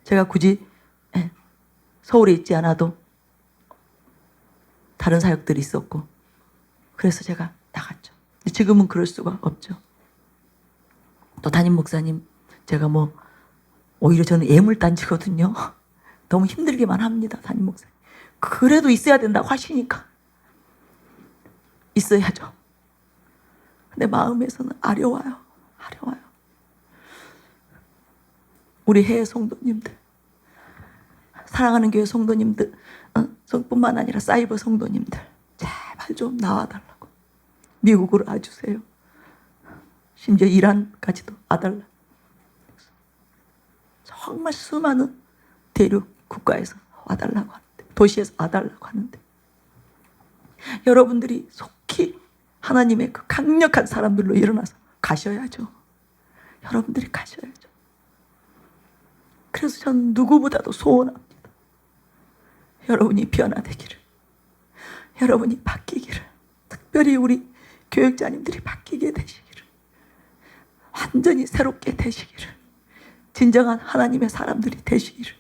제가 굳이 서울에 있지 않아도 다른 사역들이 있었고, 그래서 제가 나갔죠. 지금은 그럴 수가 없죠. 또 담임 목사님, 제가 뭐 오히려 저는 예물단지거든요. 너무 힘들게만 합니다, 담임 목사님. 그래도 있어야 된다고 하시니까 있어야죠. 근데 마음에서는 아려워요. 아려워요. 우리 해외 성도님들, 사랑하는 교회 성도님들, 뿐만 아니라 사이버 성도님들, 제발 좀 나와달라고. 미국으로 와주세요. 심지어 이란까지도 와달라. 정말 수많은 대륙 국가에서 와달라고 하는데, 도시에서 와달라고 하는데, 여러분들이 속히 하나님의 그 강력한 사람들로 일어나서 가셔야죠. 여러분들이 가셔야죠. 그래서 저는 누구보다도 소원합니다. 여러분이 변화되기를, 여러분이 바뀌기를, 특별히 우리 교육자님들이 바뀌게 되시기를, 완전히 새롭게 되시기를, 진정한 하나님의 사람들이 되시기를.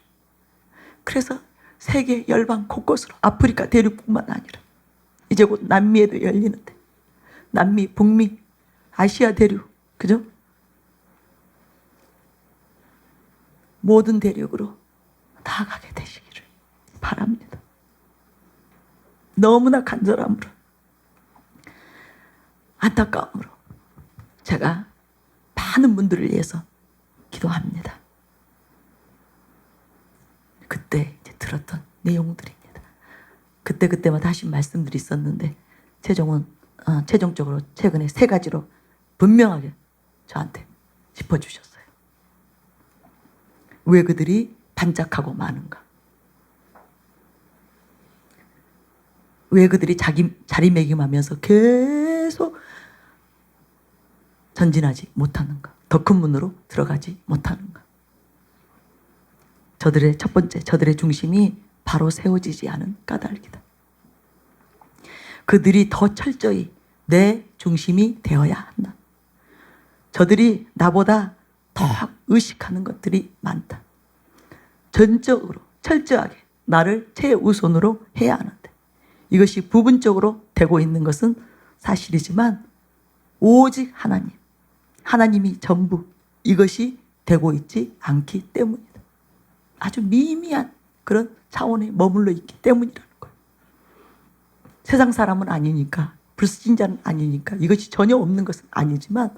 그래서 세계 열방 곳곳으로, 아프리카 대륙뿐만 아니라 이제 곧 남미에도 열리는데, 남미, 북미, 아시아 대륙, 그죠? 모든 대륙으로 나아가게 되시기를 바랍니다. 너무나 간절함으로, 안타까움으로 제가 많은 분들을 위해서 기도합니다. 그때 이제 들었던 내용들입니다. 그때마다 하신 말씀들이 있었는데, 최종적으로 최근에 3가지로 분명하게 저한테 짚어주셨어요. 왜 그들이 반짝하고 마는가? 왜 그들이 자리매김하면서 계속 전진하지 못하는가? 더 큰 문으로 들어가지 못하는가? 저들의 첫 번째, 저들의 중심이 바로 세워지지 않은 까닭이다. 그들이 더 철저히 내 중심이 되어야 한다. 저들이 나보다 더 의식하는 것들이 많다. 전적으로 철저하게 나를 최우선으로 해야 하는데, 이것이 부분적으로 되고 있는 것은 사실이지만 오직 하나님, 하나님이 전부 이것이 되고 있지 않기 때문이다. 아주 미미한 그런 차원에 머물러 있기 때문이라는 거예요. 세상 사람은 아니니까, 불신자는 아니니까 이것이 전혀 없는 것은 아니지만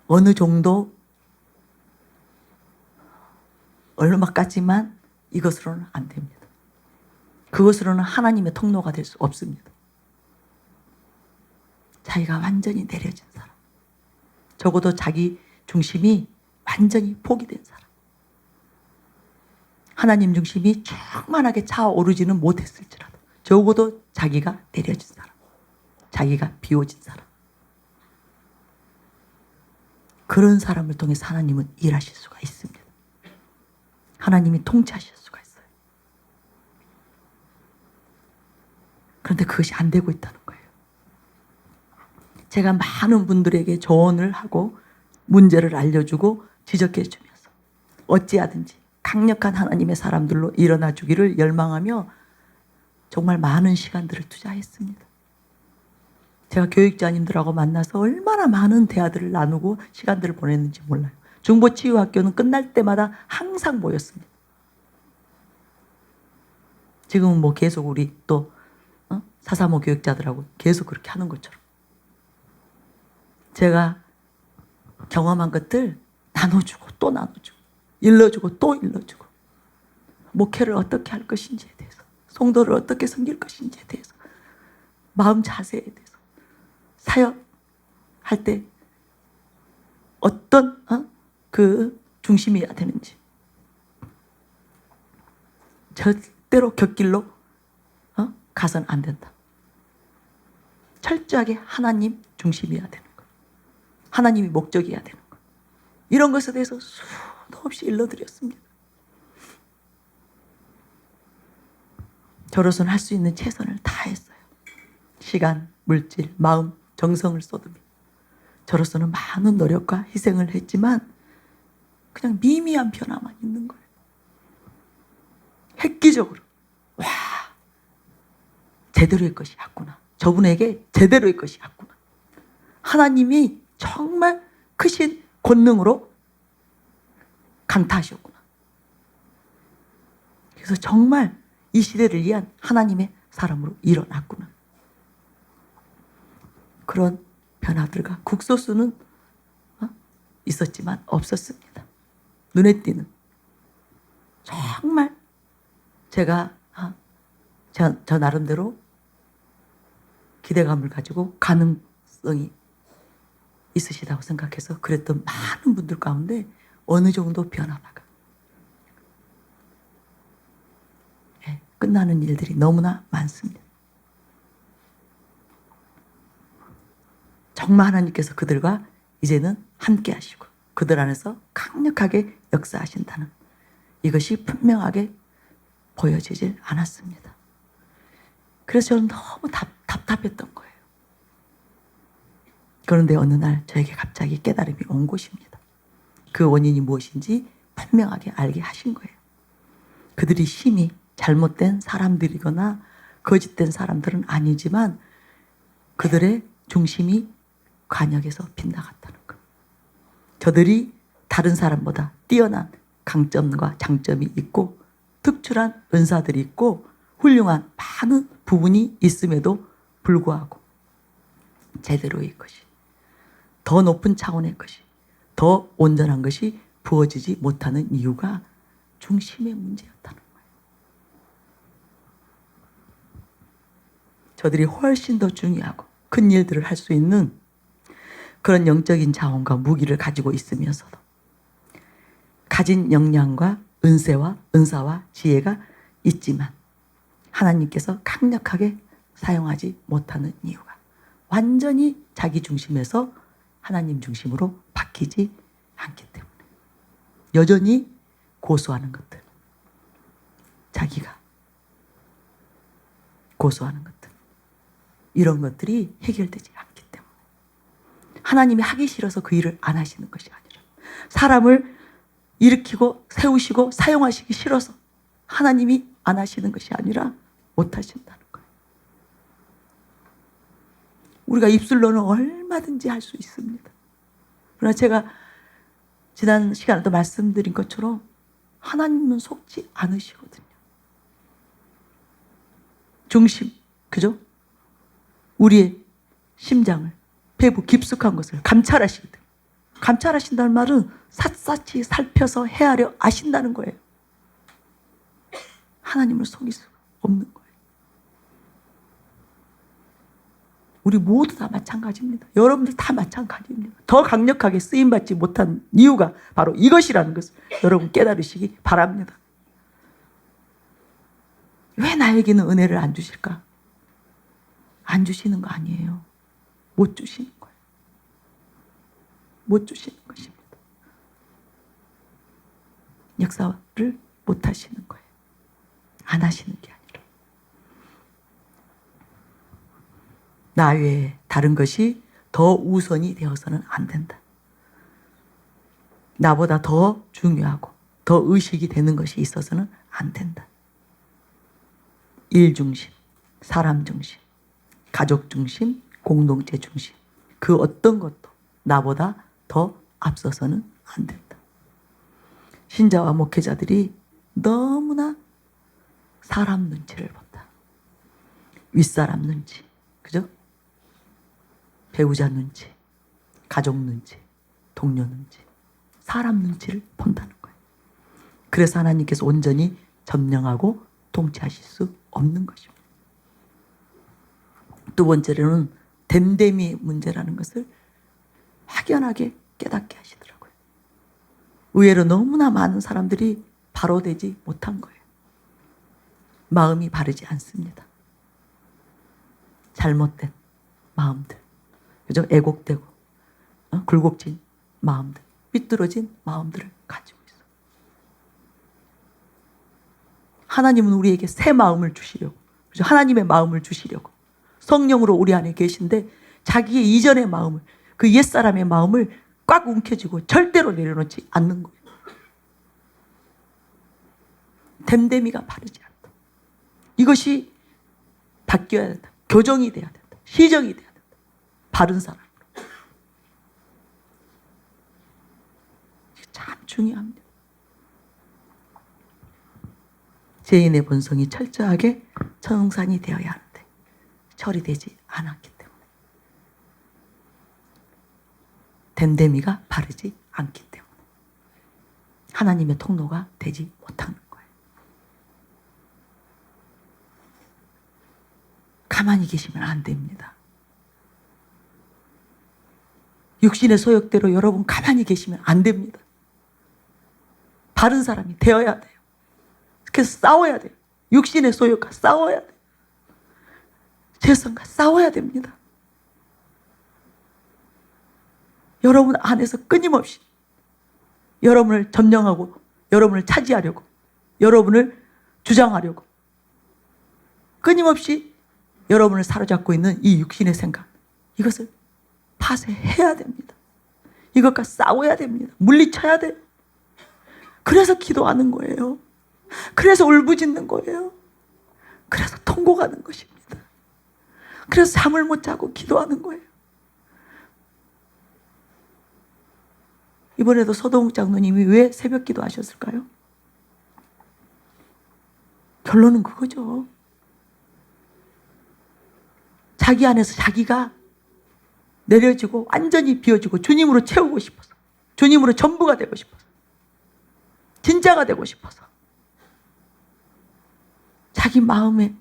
어느 정도 얼마까지만 이것으로는 안 됩니다. 그것으로는 하나님의 통로가 될 수 없습니다. 자기가 완전히 내려진 사람, 적어도 자기 중심이 완전히 포기된 사람, 하나님 중심이 충만하게 차오르지는 못했을지라도 적어도 자기가 내려진 사람, 자기가 비워진 사람, 그런 사람을 통해서 하나님은 일하실 수가 있습니다. 하나님이 통치하실 수가 있어요. 그런데 그것이 안 되고 있다는 거예요. 제가 많은 분들에게 조언을 하고 문제를 알려주고 지적해 주면서 어찌하든지 강력한 하나님의 사람들로 일어나 주기를 열망하며 정말 많은 시간들을 투자했습니다. 제가 교육자님들하고 만나서 얼마나 많은 대화들을 나누고 시간들을 보냈는지 몰라요. 중보치유학교는 끝날 때마다 항상 모였습니다. 지금은 뭐 계속 우리 또 435 교육자들하고 계속 그렇게 하는 것처럼 제가 경험한 것들 나눠주고 또 나눠주고 일러주고 또 일러주고 목회를 어떻게 할 것인지에 대해서, 성도를 어떻게 섬길 것인지에 대해서, 마음 자세에 대해서, 사역할 때 어떤 그 중심이어야 되는지, 절대로 곁길로 가서는 안 된다. 철저하게 하나님 중심이어야 되는 것, 하나님이 목적이어야 되는 것, 이런 것에 대해서 수도 없이 일러드렸습니다. 저로서는 할 수 있는 최선을 다했어요. 시간, 물질, 마음, 정성을 쏟으며 저로서는 많은 노력과 희생을 했지만 그냥 미미한 변화만 있는 거예요. 획기적으로 와, 제대로의 것이 왔구나. 저분에게 제대로의 것이 왔구나. 하나님이 정말 크신 권능으로 강타하셨구나. 그래서 정말 이 시대를 위한 하나님의 사람으로 일어났구나. 그런 변화들과 국소수는 있었지만 없었습니다. 눈에 띄는 정말 제가 저 나름대로 기대감을 가지고 가능성이 있으시다고 생각해서 그랬던 많은 분들 가운데 어느 정도 변화가 끝나는 일들이 너무나 많습니다. 정말 하나님께서 그들과 이제는 함께 하시고 그들 안에서 강력하게 역사하신다는 이것이 분명하게 보여지질 않았습니다. 그래서 저는 너무 답답했던 거예요. 그런데 어느 날 저에게 갑자기 깨달음이 온 것입니다. 그 원인이 무엇인지 분명하게 알게 하신 거예요. 그들이 심히 잘못된 사람들이거나 거짓된 사람들은 아니지만 그들의 중심이 관역에서 빗나갔다는 것. 저들이 다른 사람보다 뛰어난 강점과 장점이 있고 특출한 은사들이 있고 훌륭한 많은 부분이 있음에도 불구하고 제대로의 것이, 더 높은 차원의 것이, 더 온전한 것이 부어지지 못하는 이유가 중심의 문제였다는 거예요. 저들이 훨씬 더 중요하고 큰 일들을 할 수 있는 그런 영적인 자원과 무기를 가지고 있으면서도 가진 역량과 은세와 은사와 지혜가 있지만 하나님께서 강력하게 사용하지 못하는 이유가 완전히 자기 중심에서 하나님 중심으로 바뀌지 않기 때문에 여전히 고수하는 것들, 자기가 고수하는 것들, 이런 것들이 해결되지 않기 때문에 하나님이 하기 싫어서 그 일을 안 하시는 것이 아니라 사람을 일으키고 세우시고 사용하시기 싫어서 하나님이 안 하시는 것이 아니라 못 하신다는 거예요. 우리가 입술로는 얼마든지 할 수 있습니다. 그러나 제가 지난 시간에도 말씀드린 것처럼 하나님은 속지 않으시거든요. 중심, 그죠? 우리의 심장을, 배부 깊숙한 것을 감찰하시기 때문에. 감찰하신다는 말은 샅샅이 살펴서 헤아려 아신다는 거예요. 하나님을 속일 수가 없는 거예요. 우리 모두 다 마찬가지입니다. 여러분들 다 마찬가지입니다. 더 강력하게 쓰임받지 못한 이유가 바로 이것이라는 것을 여러분 깨달으시기 바랍니다. 왜 나에게는 은혜를 안 주실까? 안 주시는 거 아니에요. 못 주시는 거예요. 못 주시는 것입니다. 역사를 못 하시는 거예요. 안 하시는 게 아니라. 나 외에 다른 것이 더 우선이 되어서는 안 된다. 나보다 더 중요하고 더 의식이 되는 것이 있어서는 안 된다. 일 중심, 사람 중심, 가족 중심, 공동체 중심, 그 어떤 것도 나보다 더 앞서서는 안 된다. 신자와 목회자들이 너무나 사람 눈치를 본다. 윗사람 눈치, 그죠? 배우자 눈치, 가족 눈치, 동료 눈치, 사람 눈치를 본다는 거예요. 그래서 하나님께서 온전히 점령하고 통치하실 수 없는 것입니다. 두 번째로는 됨됨이의 문제라는 것을 확연하게 깨닫게 하시더라고요. 의외로 너무나 많은 사람들이 바로 되지 못한 거예요. 마음이 바르지 않습니다. 잘못된 마음들, 그죠? 애곡되고 굴곡진 마음들, 삐뚤어진 마음들을 가지고 있어요. 하나님은 우리에게 새 마음을 주시려고, 그죠? 하나님의 마음을 주시려고 성령으로 우리 안에 계신데 자기의 이전의 마음을, 그 옛사람의 마음을 꽉 움켜쥐고 절대로 내려놓지 않는 거예요. 됨됨이가 바르지 않다. 이것이 바뀌어야 된다. 교정이 돼야 된다. 시정이 돼야 된다. 바른 사람으로. 참 중요합니다. 죄인의 본성이 철저하게 청산이 되어야 하는데 처리되지 않았기 때문에, 됨됨이가 바르지 않기 때문에 하나님의 통로가 되지 못하는 거예요. 가만히 계시면 안 됩니다. 육신의 소욕대로 여러분 가만히 계시면 안 됩니다. 바른 사람이 되어야 돼요. 그래서 싸워야 돼요. 육신의 소욕과 싸워야 돼요. 죄성과 싸워야 됩니다. 여러분 안에서 끊임없이 여러분을 점령하고 여러분을 차지하려고, 여러분을 주장하려고 끊임없이 여러분을 사로잡고 있는 이 육신의 생각, 이것을 파쇄해야 됩니다. 이것과 싸워야 됩니다. 물리쳐야 돼요. 그래서 기도하는 거예요. 그래서 울부짖는 거예요. 그래서 통곡하는 것입니다. 그래서 잠을 못 자고 기도하는 거예요. 이번에도 서동욱 장로님이 왜 새벽 기도하셨을까요? 결론은 그거죠. 자기 안에서 자기가 내려지고 완전히 비워지고 주님으로 채우고 싶어서, 주님으로 전부가 되고 싶어서, 진짜가 되고 싶어서, 자기 마음에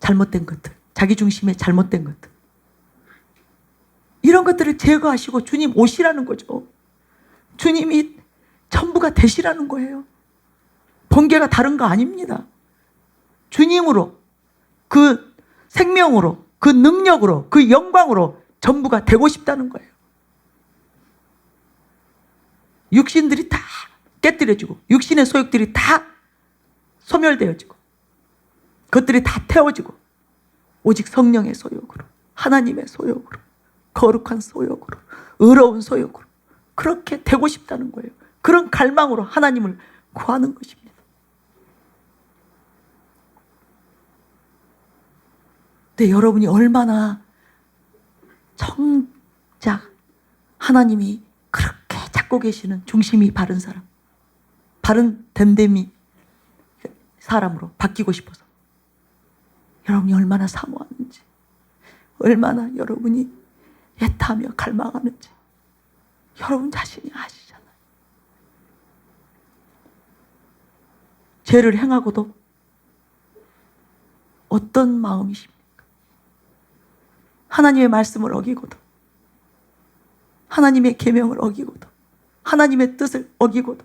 잘못된 것들, 자기 중심에 잘못된 것들, 이런 것들을 제거하시고 주님 오시라는 거죠. 주님이 전부가 되시라는 거예요. 번개가 다른 거 아닙니다. 주님으로, 그 생명으로, 그 능력으로, 그 영광으로 전부가 되고 싶다는 거예요. 육신들이 다 깨뜨려지고 육신의 소욕들이 다 소멸되어지고 그것들이 다 태워지고 오직 성령의 소욕으로, 하나님의 소욕으로, 거룩한 소욕으로, 의로운 소욕으로 그렇게 되고 싶다는 거예요. 그런 갈망으로 하나님을 구하는 것입니다. 근데 여러분이 얼마나 정작 하나님이 그렇게 찾고 계시는 중심이 바른 사람, 바른 됨됨이 사람으로 바뀌고 싶어서 여러분이 얼마나 사모하는지, 얼마나 여러분이 애타며 갈망하는지 여러분 자신이 아시잖아요. 죄를 행하고도 어떤 마음이십니까? 하나님의 말씀을 어기고도, 하나님의 계명을 어기고도, 하나님의 뜻을 어기고도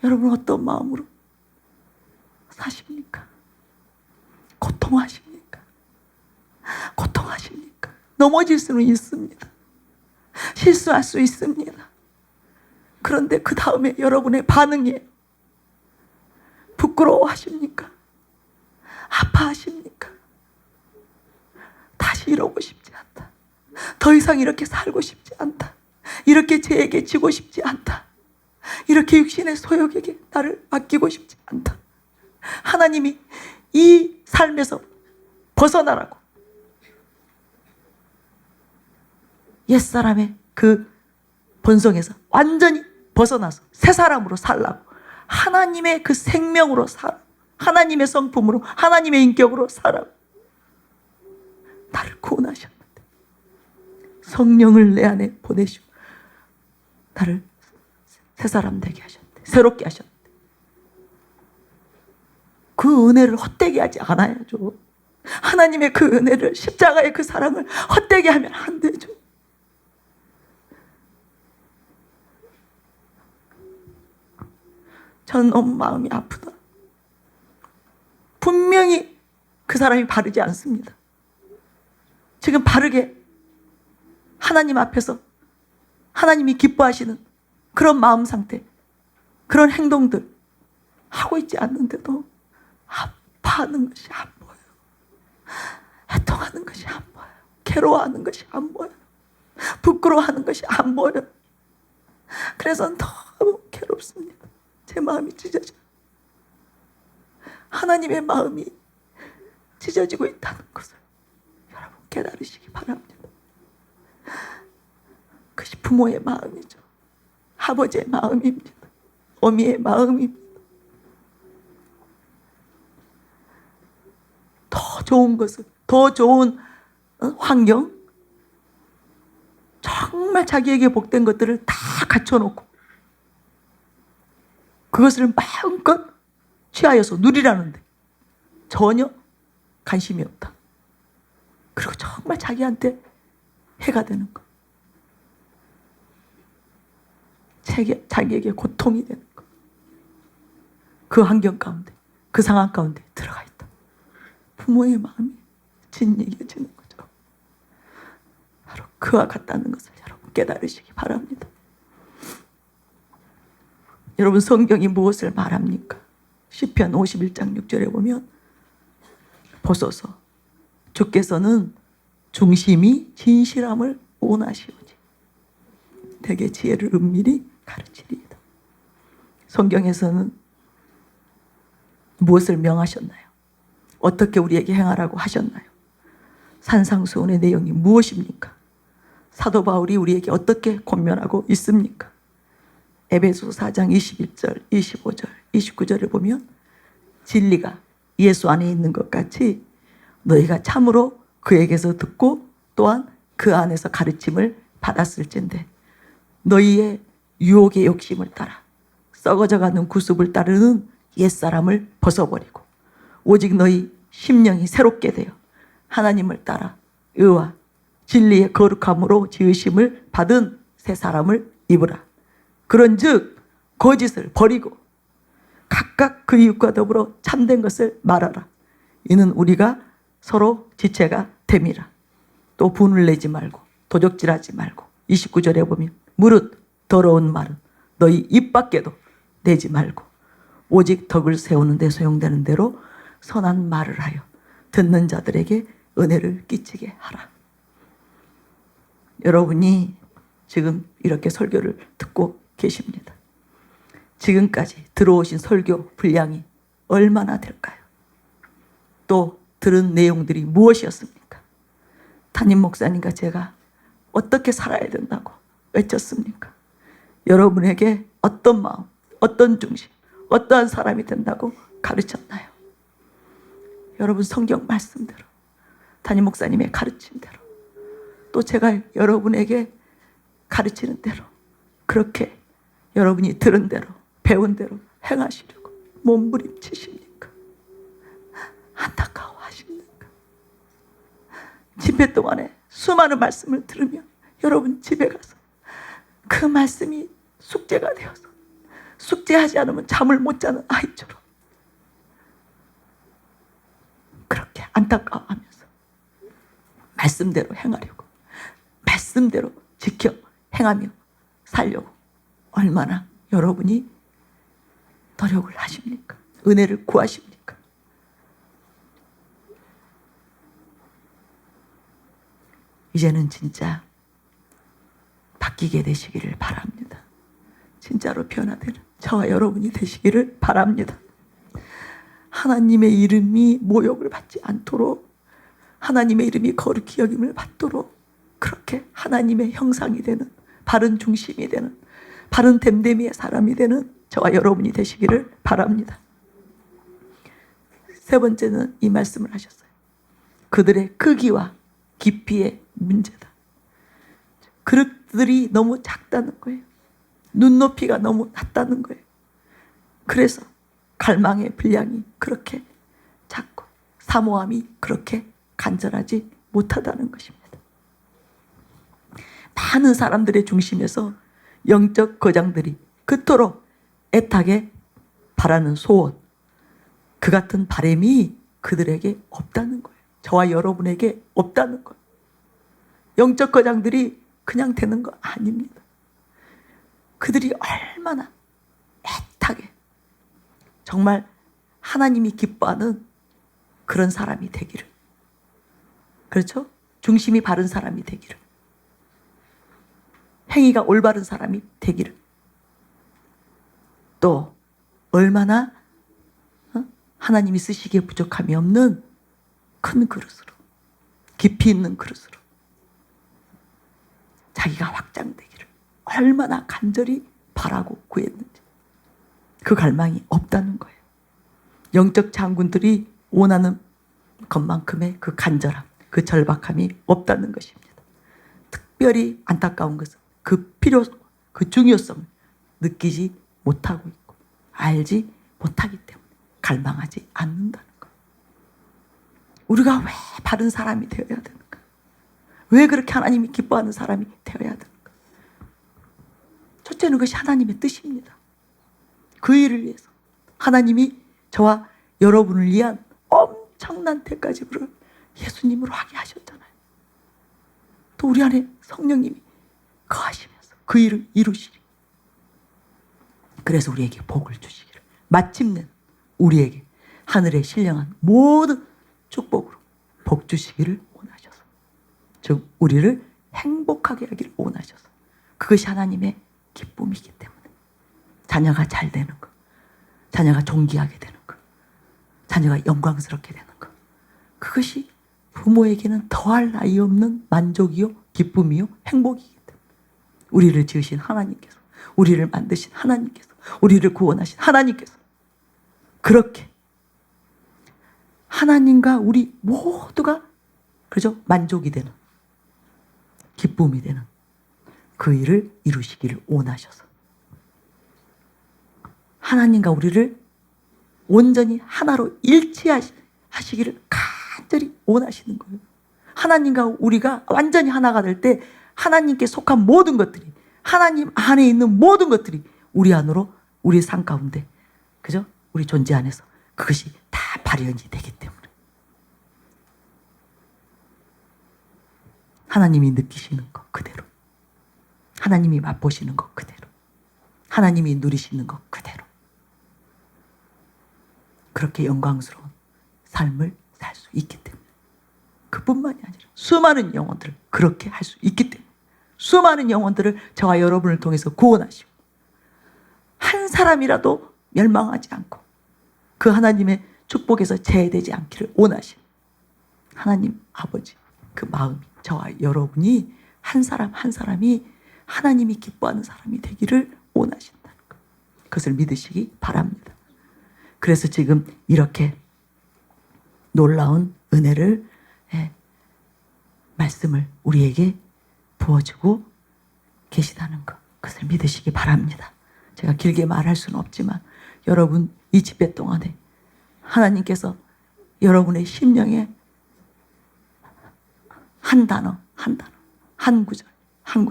여러분 어떤 마음으로 사십니까? 고통하십니까? 고통하십니까? 넘어질 수는 있습니다. 실수할 수 있습니다. 그런데 그 다음에 여러분의 반응이에요. 부끄러워하십니까? 아파하십니까? 다시 이러고 싶지 않다. 더 이상 이렇게 살고 싶지 않다. 이렇게 죄에게 지고 싶지 않다. 이렇게 육신의 소욕에게 나를 맡기고 싶지 않다. 하나님이 이 삶에서 벗어나라고, 옛사람의 그 본성에서 완전히 벗어나서 새 사람으로 살라고, 하나님의 그 생명으로 살아, 하나님의 성품으로, 하나님의 인격으로 살아 나를 구원하셨는데, 성령을 내 안에 보내시고 나를 새 사람 되게 하셨는데, 새롭게 하셨는데, 그 은혜를 헛되게 하지 않아야죠. 하나님의 그 은혜를, 십자가의 그 사랑을 헛되게 하면 안 되죠. 전 너무 마음이 아프다. 분명히 그 사람이 바르지 않습니다. 지금 바르게 하나님 앞에서 하나님이 기뻐하시는 그런 마음 상태, 그런 행동들 하고 있지 않는데도 아파하는 것이 안 보여요. 애통하는 것이 안 보여요. 괴로워하는 것이 안 보여요. 부끄러워하는 것이 안 보여요. 그래서 너무 괴롭습니다. 제 마음이 찢어져요. 하나님의 마음이 찢어지고 있다는 것을 여러분 깨달으시기 바랍니다. 그것이 부모의 마음이죠. 아버지의 마음입니다. 어미의 마음입니다. 더 좋은 것을, 더 좋은 환경, 정말 자기에게 복된 것들을 다 갖춰놓고 그것을 마음껏 취하여서 누리라는데 전혀 관심이 없다. 그리고 정말 자기한테 해가 되는 것, 자기에게 고통이 되는 것, 그 환경 가운데, 그 상황 가운데 들어가 있다. 부모의 마음이 진이겨지는 거죠. 바로 그와 같다는 것을 여러분 깨달으시기 바랍니다. 여러분, 성경이 무엇을 말합니까? 시편 51장 6절에 보면 보소서, 주께서는 중심이 진실함을 원하시오니 내게 지혜를 은밀히 가르치리이다. 성경에서는 무엇을 명하셨나요? 어떻게 우리에게 행하라고 하셨나요? 산상수훈의 내용이 무엇입니까? 사도 바울이 우리에게 어떻게 권면하고 있습니까? 에베소서 4장 21절, 25절, 29절을 보면 진리가 예수 안에 있는 것 같이 너희가 참으로 그에게서 듣고 또한 그 안에서 가르침을 받았을진데 너희의 유혹의 욕심을 따라 썩어져가는 구습을 따르는 옛사람을 벗어버리고 오직 너희 심령이 새롭게 되어 하나님을 따라 의와 진리의 거룩함으로 지으심을 받은 새 사람을 입으라. 그런즉 거짓을 버리고 각각 그 이웃과 더불어 참된 것을 말하라. 이는 우리가 서로 지체가 됨이라. 또 분을 내지 말고 도적질하지 말고 29절에 보면 무릇 더러운 말은 너희 입 밖에도 내지 말고 오직 덕을 세우는 데 소용되는 대로 선한 말을 하여 듣는 자들에게 은혜를 끼치게 하라. 여러분이 지금 이렇게 설교를 듣고 계십니다. 지금까지 들어오신 설교 분량이 얼마나 될까요? 또 들은 내용들이 무엇이었습니까? 담임 목사님과 제가 어떻게 살아야 된다고 외쳤습니까? 여러분에게 어떤 마음, 어떤 중심, 어떠한 사람이 된다고 가르쳤나요? 여러분 성경 말씀대로, 담임 목사님의 가르침대로, 또 제가 여러분에게 가르치는 대로, 그렇게 여러분이 들은 대로, 배운 대로 행하시려고 몸부림치십니까? 안타까워하십니까? 집회 동안에 수많은 말씀을 들으면 여러분 집에 가서 그 말씀이 숙제가 되어서 숙제하지 않으면 잠을 못 자는 아이처럼 그렇게 안타까워하면서 말씀대로 행하려고, 말씀대로 지켜 행하며 살려고 얼마나 여러분이 노력을 하십니까? 은혜를 구하십니까? 이제는 진짜 바뀌게 되시기를 바랍니다. 진짜로 변화되는 저와 여러분이 되시기를 바랍니다. 하나님의 이름이 모욕을 받지 않도록, 하나님의 이름이 거룩히 여김을 받도록 그렇게 하나님의 형상이 되는, 바른 중심이 되는, 바른 됨됨이의 사람이 되는 저와 여러분이 되시기를 바랍니다. 세 번째는 이 말씀을 하셨어요. 그들의 크기와 깊이의 문제다. 그릇들이 너무 작다는 거예요. 눈높이가 너무 낮다는 거예요. 그래서 갈망의 분량이 그렇게 작고 사모함이 그렇게 간절하지 못하다는 것입니다. 많은 사람들의 중심에서 영적 거장들이 그토록 애타게 바라는 소원, 그 같은 바람이 그들에게 없다는 거예요. 저와 여러분에게 없다는 거예요. 영적 거장들이 그냥 되는 거 아닙니다. 그들이 얼마나 애타게 정말 하나님이 기뻐하는 그런 사람이 되기를, 그렇죠? 중심이 바른 사람이 되기를, 행위가 올바른 사람이 되기를, 또 얼마나 하나님이 쓰시기에 부족함이 없는 큰 그릇으로, 깊이 있는 그릇으로 자기가 확장되기를 얼마나 간절히 바라고 구했는지, 그 갈망이 없다는 거예요. 영적 장군들이 원하는 것만큼의 그 간절함, 그 절박함이 없다는 것입니다. 특별히 안타까운 것은 그 그 중요성을 느끼지 못하고 있고 알지 못하기 때문에 갈망하지 않는다는 거예요. 우리가 왜 바른 사람이 되어야 되는가? 왜 그렇게 하나님이 기뻐하는 사람이 되어야 되는가? 첫째는 그것이 하나님의 뜻입니다. 그 일을 위해서 하나님이 저와 여러분을 위한 엄청난 대가지불을 예수님으로 하게 하셨잖아요. 또 우리 안에 성령님이 거하시면서 그 일을 이루시리. 그래서 우리에게 복을 주시기를, 마침내 우리에게 하늘의 신령한 모든 축복으로 복 주시기를 원하셔서, 즉 우리를 행복하게 하기를 원하셔서, 그것이 하나님의 기쁨이기 때문에 자녀가 잘 되는 것, 자녀가 존귀하게 되는 것, 자녀가 영광스럽게 되는 것, 그것이 부모에게는 더할 나위 없는 만족이요 기쁨이요 행복이기 때문에 우리를 지으신 하나님께서, 우리를 만드신 하나님께서, 우리를 구원하신 하나님께서 그렇게 하나님과 우리 모두가 그죠? 만족이 되는, 기쁨이 되는 그 일을 이루시기를 원하셔서 하나님과 우리를 온전히 하나로 일치하시기를 간절히 원하시는 거예요. 하나님과 우리가 완전히 하나가 될 때 하나님께 속한 모든 것들이, 하나님 안에 있는 모든 것들이 우리 안으로, 우리 삶 가운데, 그죠? 우리 존재 안에서 그것이 다 발현이 되기 때문에 하나님이 느끼시는 것 그대로, 하나님이 맛보시는 것 그대로, 하나님이 누리시는 것 그대로 그렇게 영광스러운 삶을 살 수 있기 때문에, 그뿐만이 아니라 수많은 영혼들을 그렇게 할 수 있기 때문에, 수많은 영혼들을 저와 여러분을 통해서 구원하시고 한 사람이라도 멸망하지 않고 그 하나님의 축복에서 제외되지 않기를 원하시고, 하나님 아버지 그 마음이 저와 여러분이 한 사람 한 사람이 하나님이 기뻐하는 사람이 되기를 원하신다는 것, 그것을 믿으시기 바랍니다. 그래서 지금 이렇게 놀라운 은혜를 말씀을 우리에게 부어주고 계시다는 것, 그것을 믿으시기 바랍니다. 제가 길게 말할 수는 없지만 여러분 이 집회 동안에 하나님께서 여러분의 심령에 한 단어, 한 구절, 한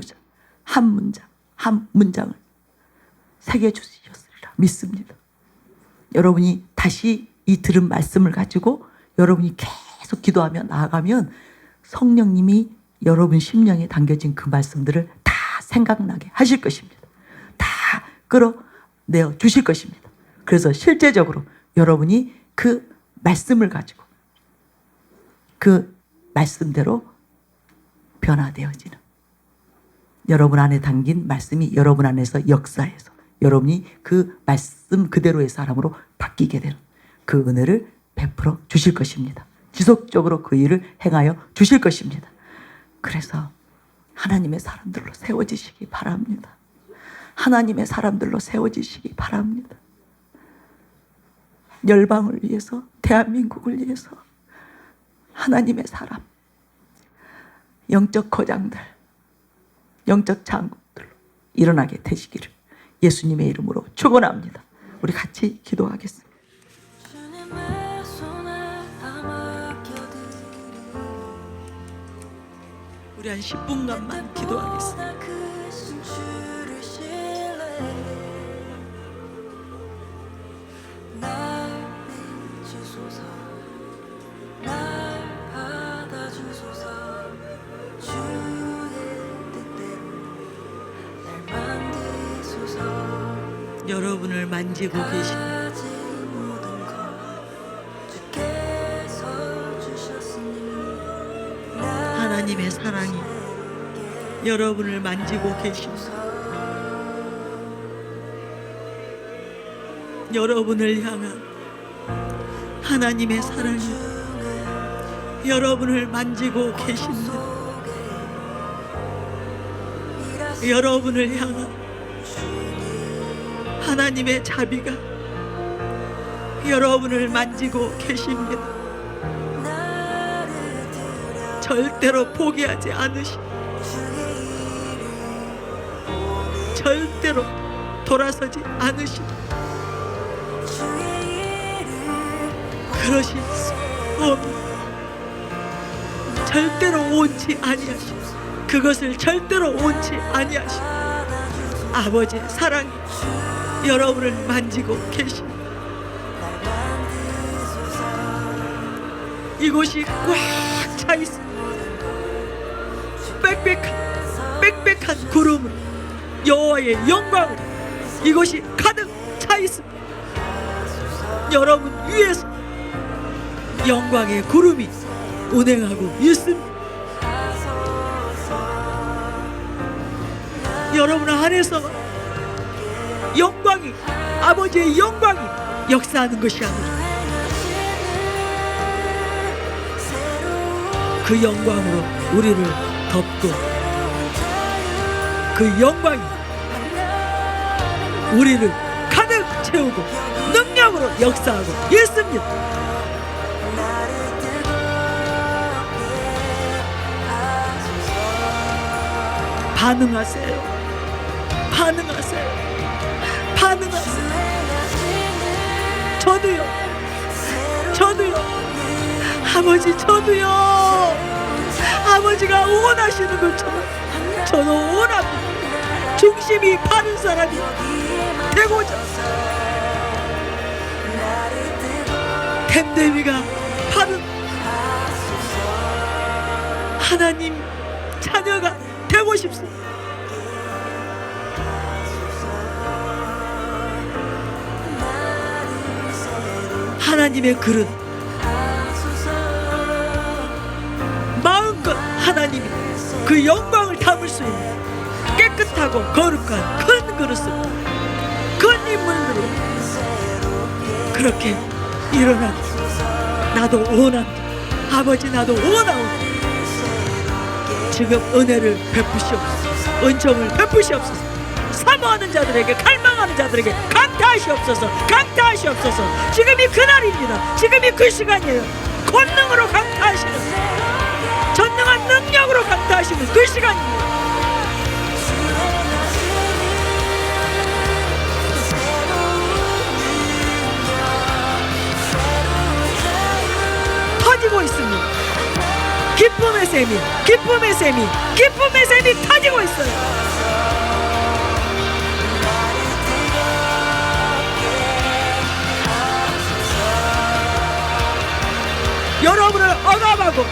문장을 새겨주셨으리라 믿습니다. 여러분이 다시 이 들은 말씀을 가지고 여러분이 계속 기도하며 나아가면 성령님이 여러분 심령에 담겨진 그 말씀들을 다 생각나게 하실 것입니다. 다 끌어내어 주실 것입니다. 그래서 실제적으로 여러분이 그 말씀을 가지고 그 말씀대로 변화되어지는, 여러분 안에 담긴 말씀이 여러분 안에서 역사해서 여러분이 그 말씀 그대로의 사람으로 바뀌게 되는 그 은혜를 베풀어 주실 것입니다. 지속적으로 그 일을 행하여 주실 것입니다. 그래서 하나님의 사람들로 세워지시기 바랍니다. 하나님의 사람들로 세워지시기 바랍니다. 열방을 위해서, 대한민국을 위해서 하나님의 사람, 영적 거장들, 영적 장군들로 일어나게 되시기를 예수님의 이름으로 축원합니다. 우리 같이 기도하겠습니다. 우리 한 10분간만 기도하겠습니다. 여러분을 만지고 계십니다. 하나님의 사랑이 여러분을 만지고 계십니다. 여러분을 향한 하나님의 사랑이 여러분을 만지고 계십니다. 여러분을 향한 하나님의 자비가 여러분을 만지고 계십니다. 절대로 포기하지 않으시, 절대로 돌아서지 않으시, 그러실 수 없는, 절대로 온치 아니하시, 그것을 절대로 온치 아니하시 아버지의 사랑이 여러분을 만지고 계십니다. 이곳이 꽉 차 있습니다. 빽빽한 구름으로, 여호와의 영광으로 이곳이 가득 차 있습니다. 여러분 위에서 영광의 구름이 운행하고 있습니다. 여러분 안에서 영광이, 아버지의 영광이 역사하는 것이 아니라 그 영광으로 우리를 덮고 그 영광이 우리를 가득 채우고 능력으로 역사하고 있습니다. 반응하세요. 반응하세요. 반응하세요. 저도요. 아버지, 저도요. 아버지가 원하시는 것처럼 저도 원합니다. 중심이 바른 사람이 되고자, 댐데미가 바른 하나님 자녀가 되고 싶습니다. 하나님의 그릇, 마음껏 하나님이 그 영광을 담을 수 있는 깨끗하고 거룩한 큰 그릇을, 큰 인물로 그렇게 일어나기 나도 원합니다. 아버지 나도 원하오니 지금 은혜를 베푸시옵소서. 은총을 베푸시옵소서. 사모하는 자들에게, 갈망하는 자들에게 강타하시옵소서. 강타하시옵소서. 지금이 그날입니다. 지금이 그 시간이에요. 권능으로 강타하시는, 전능한 능력으로 강타하시는 그 시간입니다. 터지고 있습니다. 기쁨의 샘이, 기쁨의 샘이, 기쁨의 샘이 터지고 있어요. 여러분을 억압하고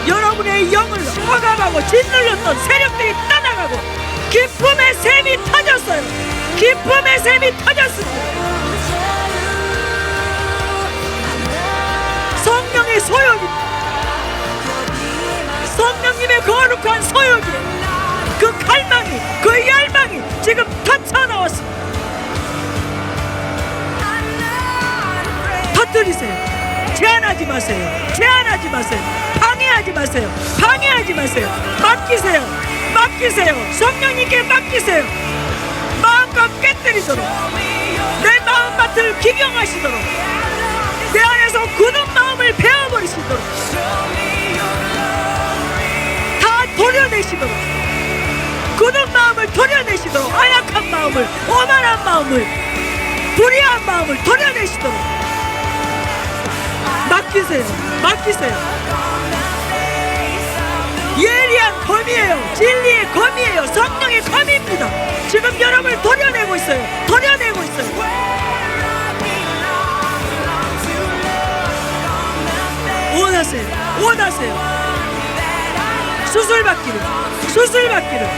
여러분의 영을 억압하고 짓눌렀던 세력들이 떠나가고 기쁨의 샘이 터졌어요. 기쁨의 샘이 터졌습니다. 성령의 소욕입니다. 성령님의 거룩한 소욕이, 그 갈망이, 그 열망이 지금 터쳐나왔습니다. 터뜨리세요. 제한하지 마세요. 제한하지 마세요. 방해하지 마세요. 방해하지 마세요. 맡기세요. 맡기세요. 성령님께 맡기세요. 마음껏 깨뜨리도록, 내 마음밭을 기경하시도록, 내 안에서 굳은 마음을 베어버리시도록, 다 도려내시도록, 굳은 마음을 도려내시도록, 아약한 마음을, 오만한 마음을, 불의한 마음을 도려내시도록 맡기세요. 맡기세요. 예리한 검이에요. 진리의 검이에요. 성령의 검입니다. 지금 여러분을 도려내고 있어요. 도려내고 있어요. 원하세요. 원하세요. 수술받기를, 수술받기를,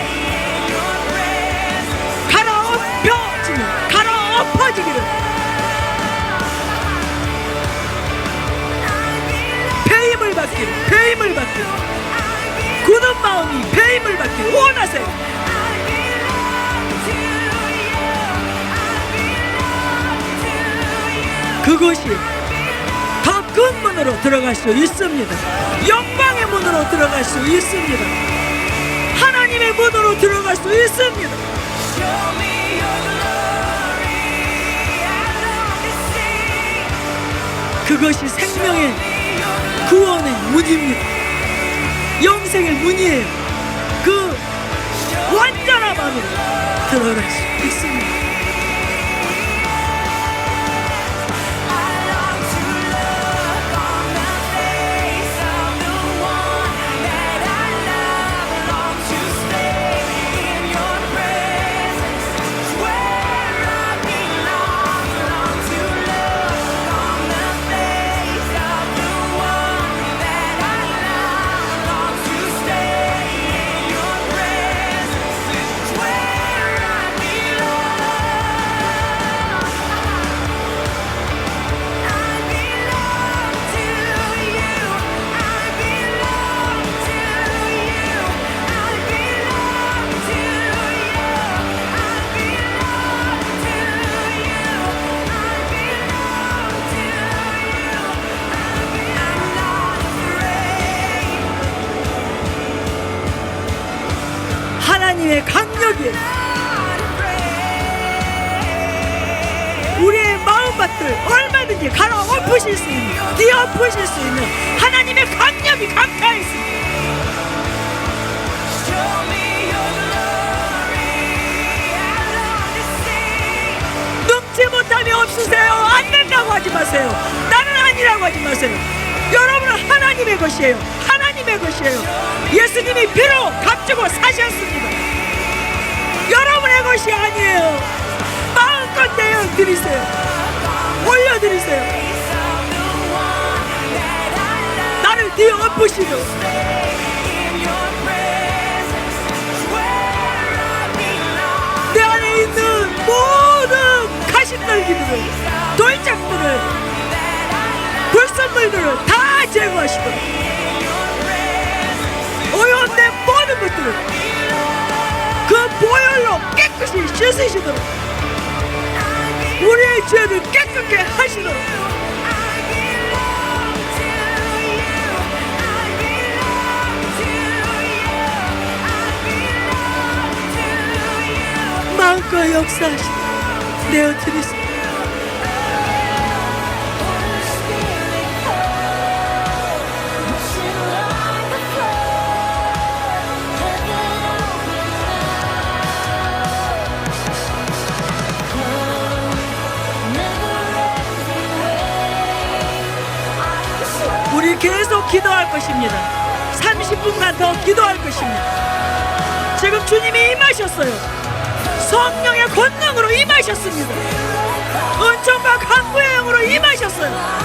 갈아엎혀지는, 갈아엎어지기를, 배임을 받기를, 배임을 받기를, 굳은 마음이 배임을 받기를 원하세요. 그것이 더 큰 문으로 들어갈 수 있습니다. 영광의 문으로 들어갈 수 있습니다. 하나님의 문으로 들어갈 수 있습니다. 그것이 생명의 구원의 문입니다. 영생의 문이에요. 그 완전한 마음으로 들어갈 수 있습니다. 하나님의 강력이 우리의 마음밭을 얼마든지 갈아엎으실 수 있는, 뒤엎으실 수 있는 하나님의 강력이 강타해 있습니다. 능치 못함이 없으세요. 안 된다고 하지 마세요. 나는 아니라고 하지 마세요. 여러분은 하나님의 것이에요. 하나님의 것이에요. 예수님이 피로 값주고 사셨습니다. 여러분의 것이 아니에요. 마음껏 내어드리세요. 올려드리세요. 나를 뒤엎으시고 내 안에 있는 모든 가시떨기들을, 돌짝들을, 불순물들을 다 제거하시도록, 오염된 모든 것들을 그 보혈로 깨끗이 씻으시도록, 우리의 죄를 깨끗게 하시도록, 오셔서 역사하시고 내어드리소서. 우리 계속 기도할 것입니다. 30분간 더 기도할 것입니다. 지금 주님이 임하셨어요. 성령의 권능으로 임하셨습니다. 은총과 강구의 영으로 임하셨어요.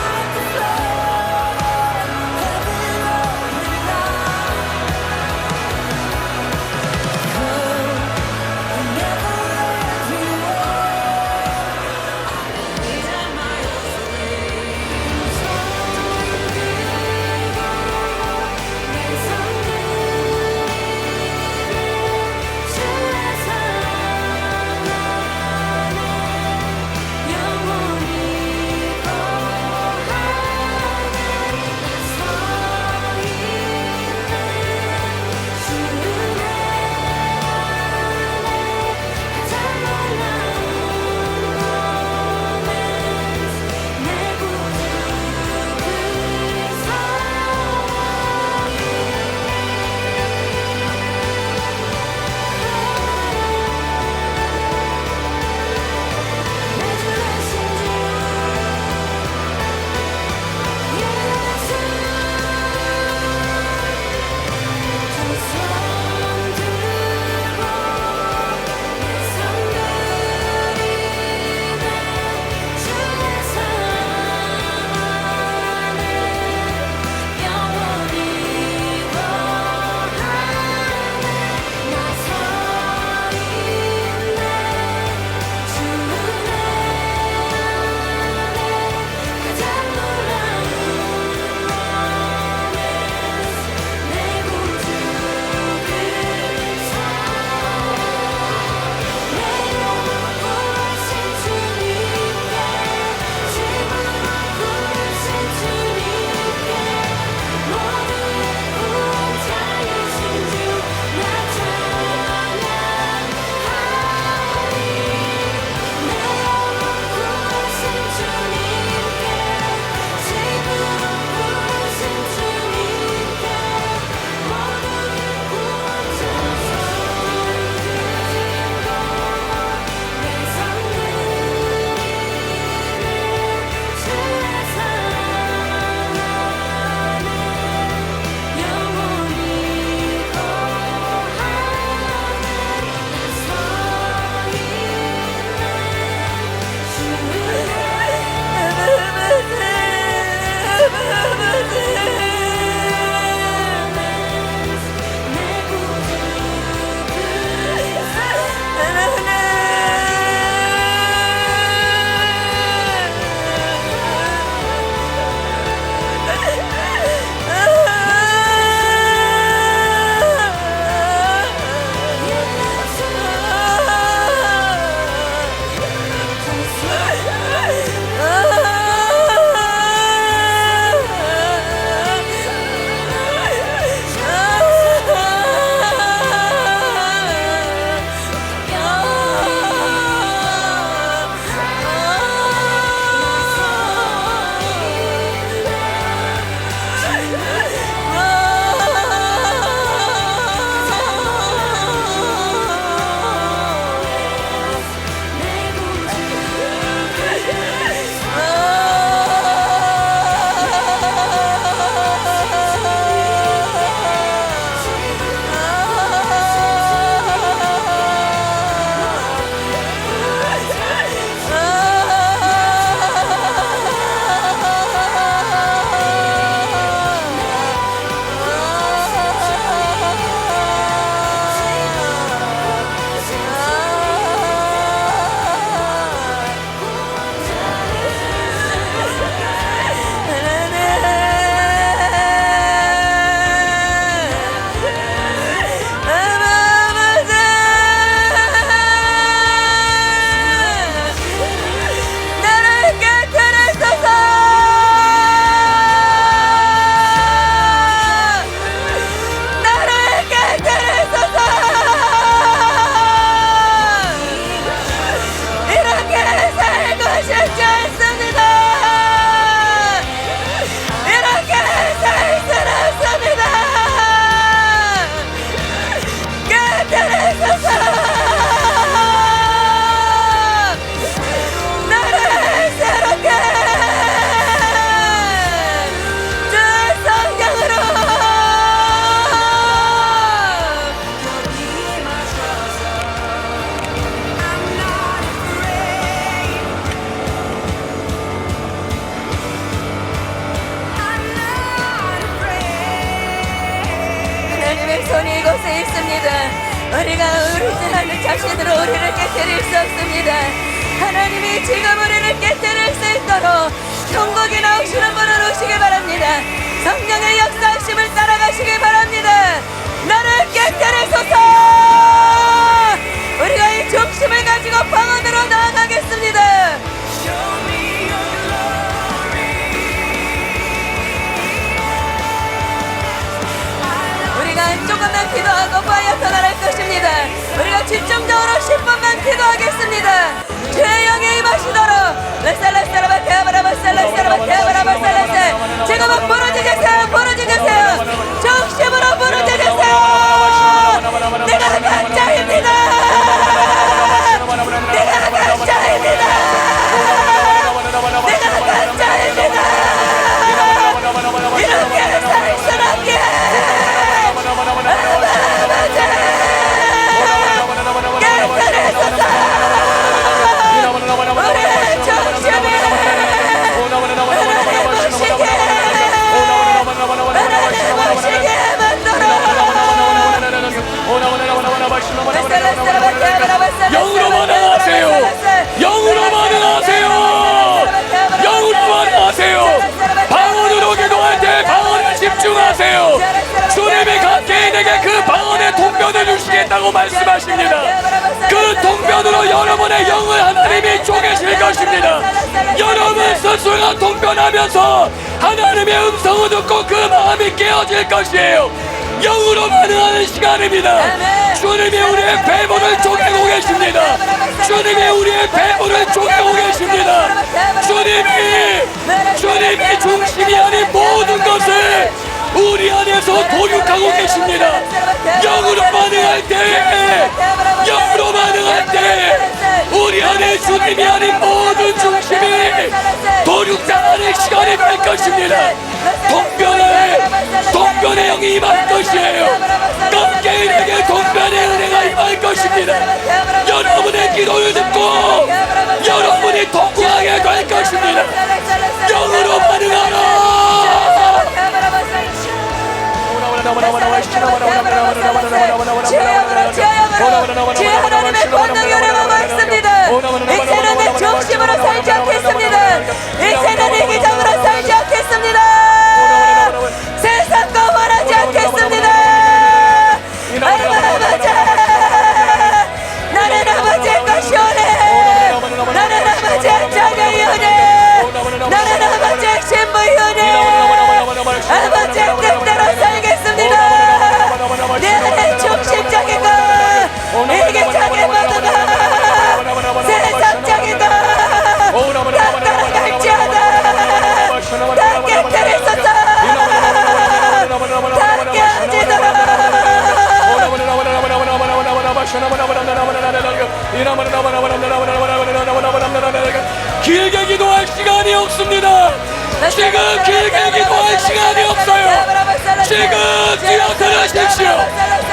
하나님의 손이 이곳에 있습니다. 우리가 우리 자신으로 우리를 깨뜨릴 수 없습니다. 하나님이 지금 우리를 깨뜨릴 수 있도록 천국에 나오시는 분을 오시기 바랍니다. 성령의 역사하심을 따라가시기 바랍니다. 나를 깨뜨리소서. 우리가 이 중심을 가지고 방언으로 나아가겠습니다. 우리가 조금만 기도하고 파이어 터널할 것입니다. 우리가 집중적으로 10분만 기도하겠습니다. 주의 영이 임하시도록 지금은 부르짖으세요. 부르짖으세요. 중심으로 부르짖으세요. 내가 강자입니다. 내가 강자입니다. 내가 강자입니다. 이렇게 살 수는 없게. 영으로만 하세요. 영으로만 하세요. 영으로만 하세요. 방언으로 기도할 때 방언에 집중하세요. 주님이 각 개인에게 그 방언의 통변을 주시겠다고 말씀하십니다. 그 통변으로 여러분의 영을 하나님이 쪼개실 것입니다. 여러분 스스로가 통변하면서 하나님의 음성을 듣고 그 마음이 깨어질 것이에요. 영으로 반응하는 시간입니다. 주님이 우리의 배분을 쪼개고 계십니다. 주님이 우리의 배분을 쪼개고 계십니다. 주님이 중심이 아닌 모든 것을 우리 안에서 도륙하고 계십니다. 영으로 반응할 때 우리 안에 주님이 아닌 모든 중심이 도륙당하는 시간이 될 것입니다. 동변의 영이 임할 것이에요. 각 개인에게 동변의 은혜가 임할 것입니다. 여러분의 기도를 듣고 여러분이 통과하게 될 것입니다. 영으로 반응하라. 주의 하나님의 권능이 우리와 있습니다. 이제는 내 중심으로 살지 않겠습니다. 이제는 내 기적으로 살지 않겠습니다. 세상과 원하지 않겠습니다. 나는 아버지의 것이 오네. 나는 아버지의 자녀의 은혜. 나는 아버지의 신부의 은혜. 아버지의 뜻대로 살겠습니다. 내 안에 중심적인 것, 이기적인 모든 것, 세상적인 것 다 따라갈지 않아. 다 깨뜨리소서. 다 깨어지도록. 길게 기도할 시간이 없습니다. 지금 길게 기도할 시간이 없어요. 지금 뛰어들으십시오.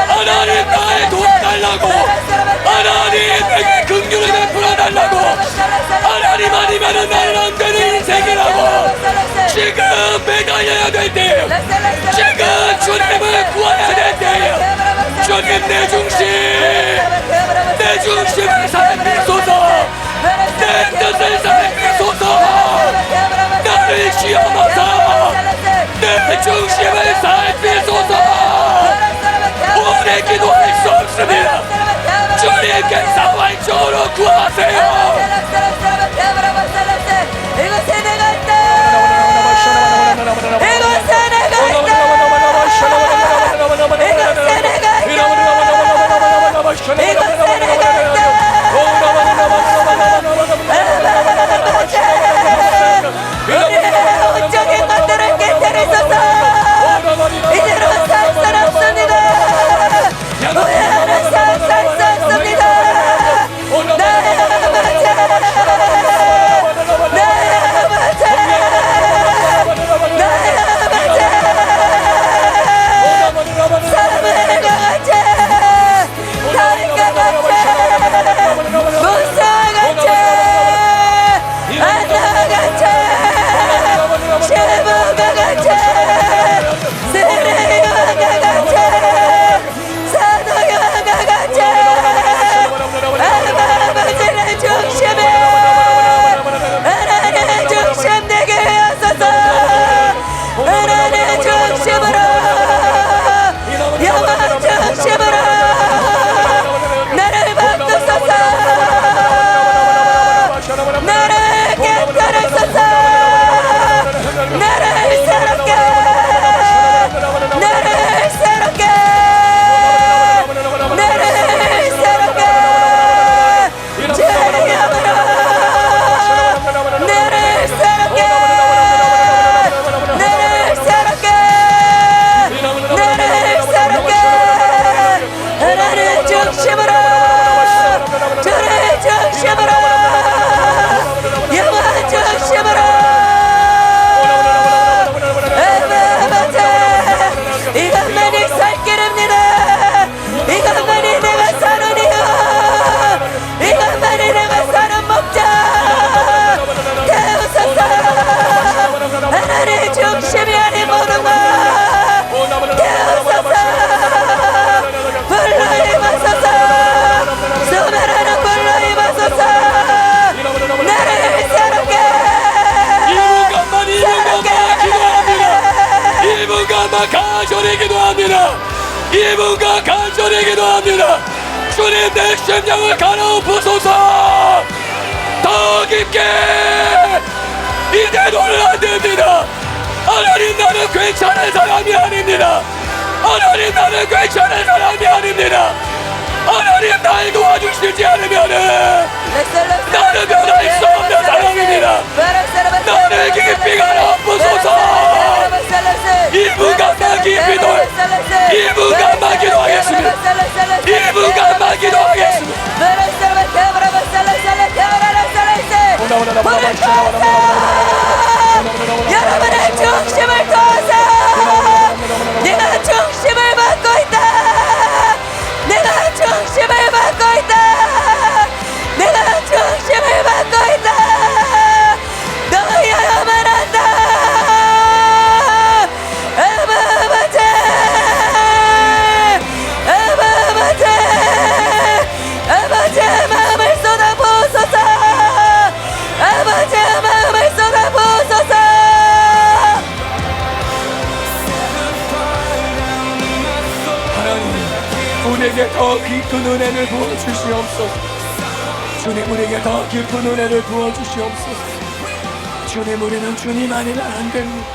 하나님 나의 돈 달라고, 하나님 내게 긍휼을 베풀어 달라고, 하나님 아니면은 나는 안 되는 인생이라고. 지금 매달려야 될 때예요. 지금 주님을 구해야 될 때예요. 주님 내 중심을 살피소서. 내 뜻을 살피소서. 나를 시험하사 내 중심을 살피소서. 오래 기도할 수 없습니다. 주님께 사활적으로 구하세요. 이곳에 내가 있다. 이곳에 내가 있다. 이곳에 내가 있다. 이곳에 내가 있다. 우리의 온적인 것들을 깨뜨리소서. 이대로 살 수 없습니다. 우리는 살 수 없습니다. 나의 아버지 간절히 기도합니다. 이분과 간절히 기도합니다. 주님 내 심령을 갈아엎으소서. 더 깊게 이대로는 안 됩니다. 하나님 나는 괜찮은 사람이 아닙니다. 하나님 나는 괜찮은 사람이 아닙니다. 하나님 날 도와주시지 않으면은 나는 변할 수 없는 사람입니다. 나를 깊이 갈아엎으소서. 이분간만 깊이 이분간만 기도하겠습니다. 이분간만 기도하겠습니다. 여러분의 중심을 도와서 내가 중심을 받고 있다. 내가 중심을 받고 있다. 내가 중심을 받고 있다. 너희야만 한다. 아바바제 아바바제 아버지의 마음을 쏟아부으소서. 아버지의 마음을 쏟아부으소서. 하나님 우리에게 더 깊은 은혜를 부어주시옵소서. 주님 우리에게 더 깊은 은혜를 부어주시옵소서. 주님 우리는 주님 아니면 안 됩니다.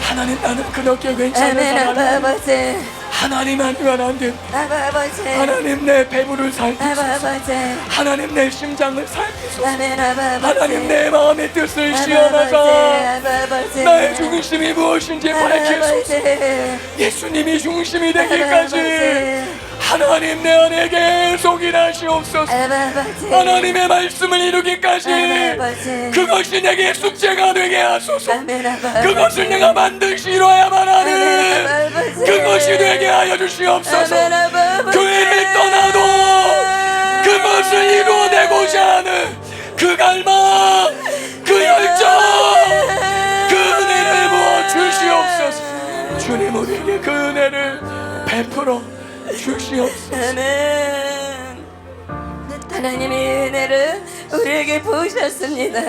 하나님 나는 그렇게 괜찮은 아멘. 사람 아버지 하나님 아니면 안 됩니다. 아버지 하나님 내 배부를 살피소서. 아버지 하나님 내 심장을 살피소서. 아멘. 아버지 하나님 내 마음의 뜻을 시험하사 아버지 나의 중심이 무엇인지 밝히소서. 아버지 예수님이 중심이 되기까지 하나님 내 안에 계속 일하시옵소서. 아버지 하나님의 말씀을 이루기까지 아버지 그것이 내게 숙제가 되게 하소서. 아멘. 아버지 그것을 내가 반드시 이루어야만 하는 아버지 그것이 되게 하여 주시옵소서. 아멘. 아버지 교회를 떠나도 그것을 이루어내고자 하는 그 갈망, 그 열정, 그 은혜를 부어 주시옵소서. 주님 우리에게 그 은혜를 베풀어 주시옵소서. 아멘. 하나님의 은혜를 우리에게 부으셨습니다.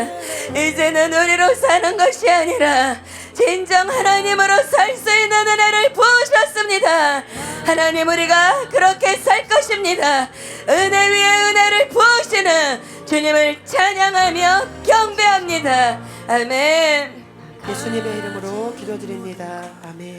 이제는 우리로 사는 것이 아니라 진정 하나님으로 살 수 있는 은혜를 부으셨습니다. 하나님 우리가 그렇게 살 것입니다. 은혜 위에 은혜를 부으시는 주님을 찬양하며 경배합니다. 아멘. 예수님의 이름으로 기도드립니다. 아멘.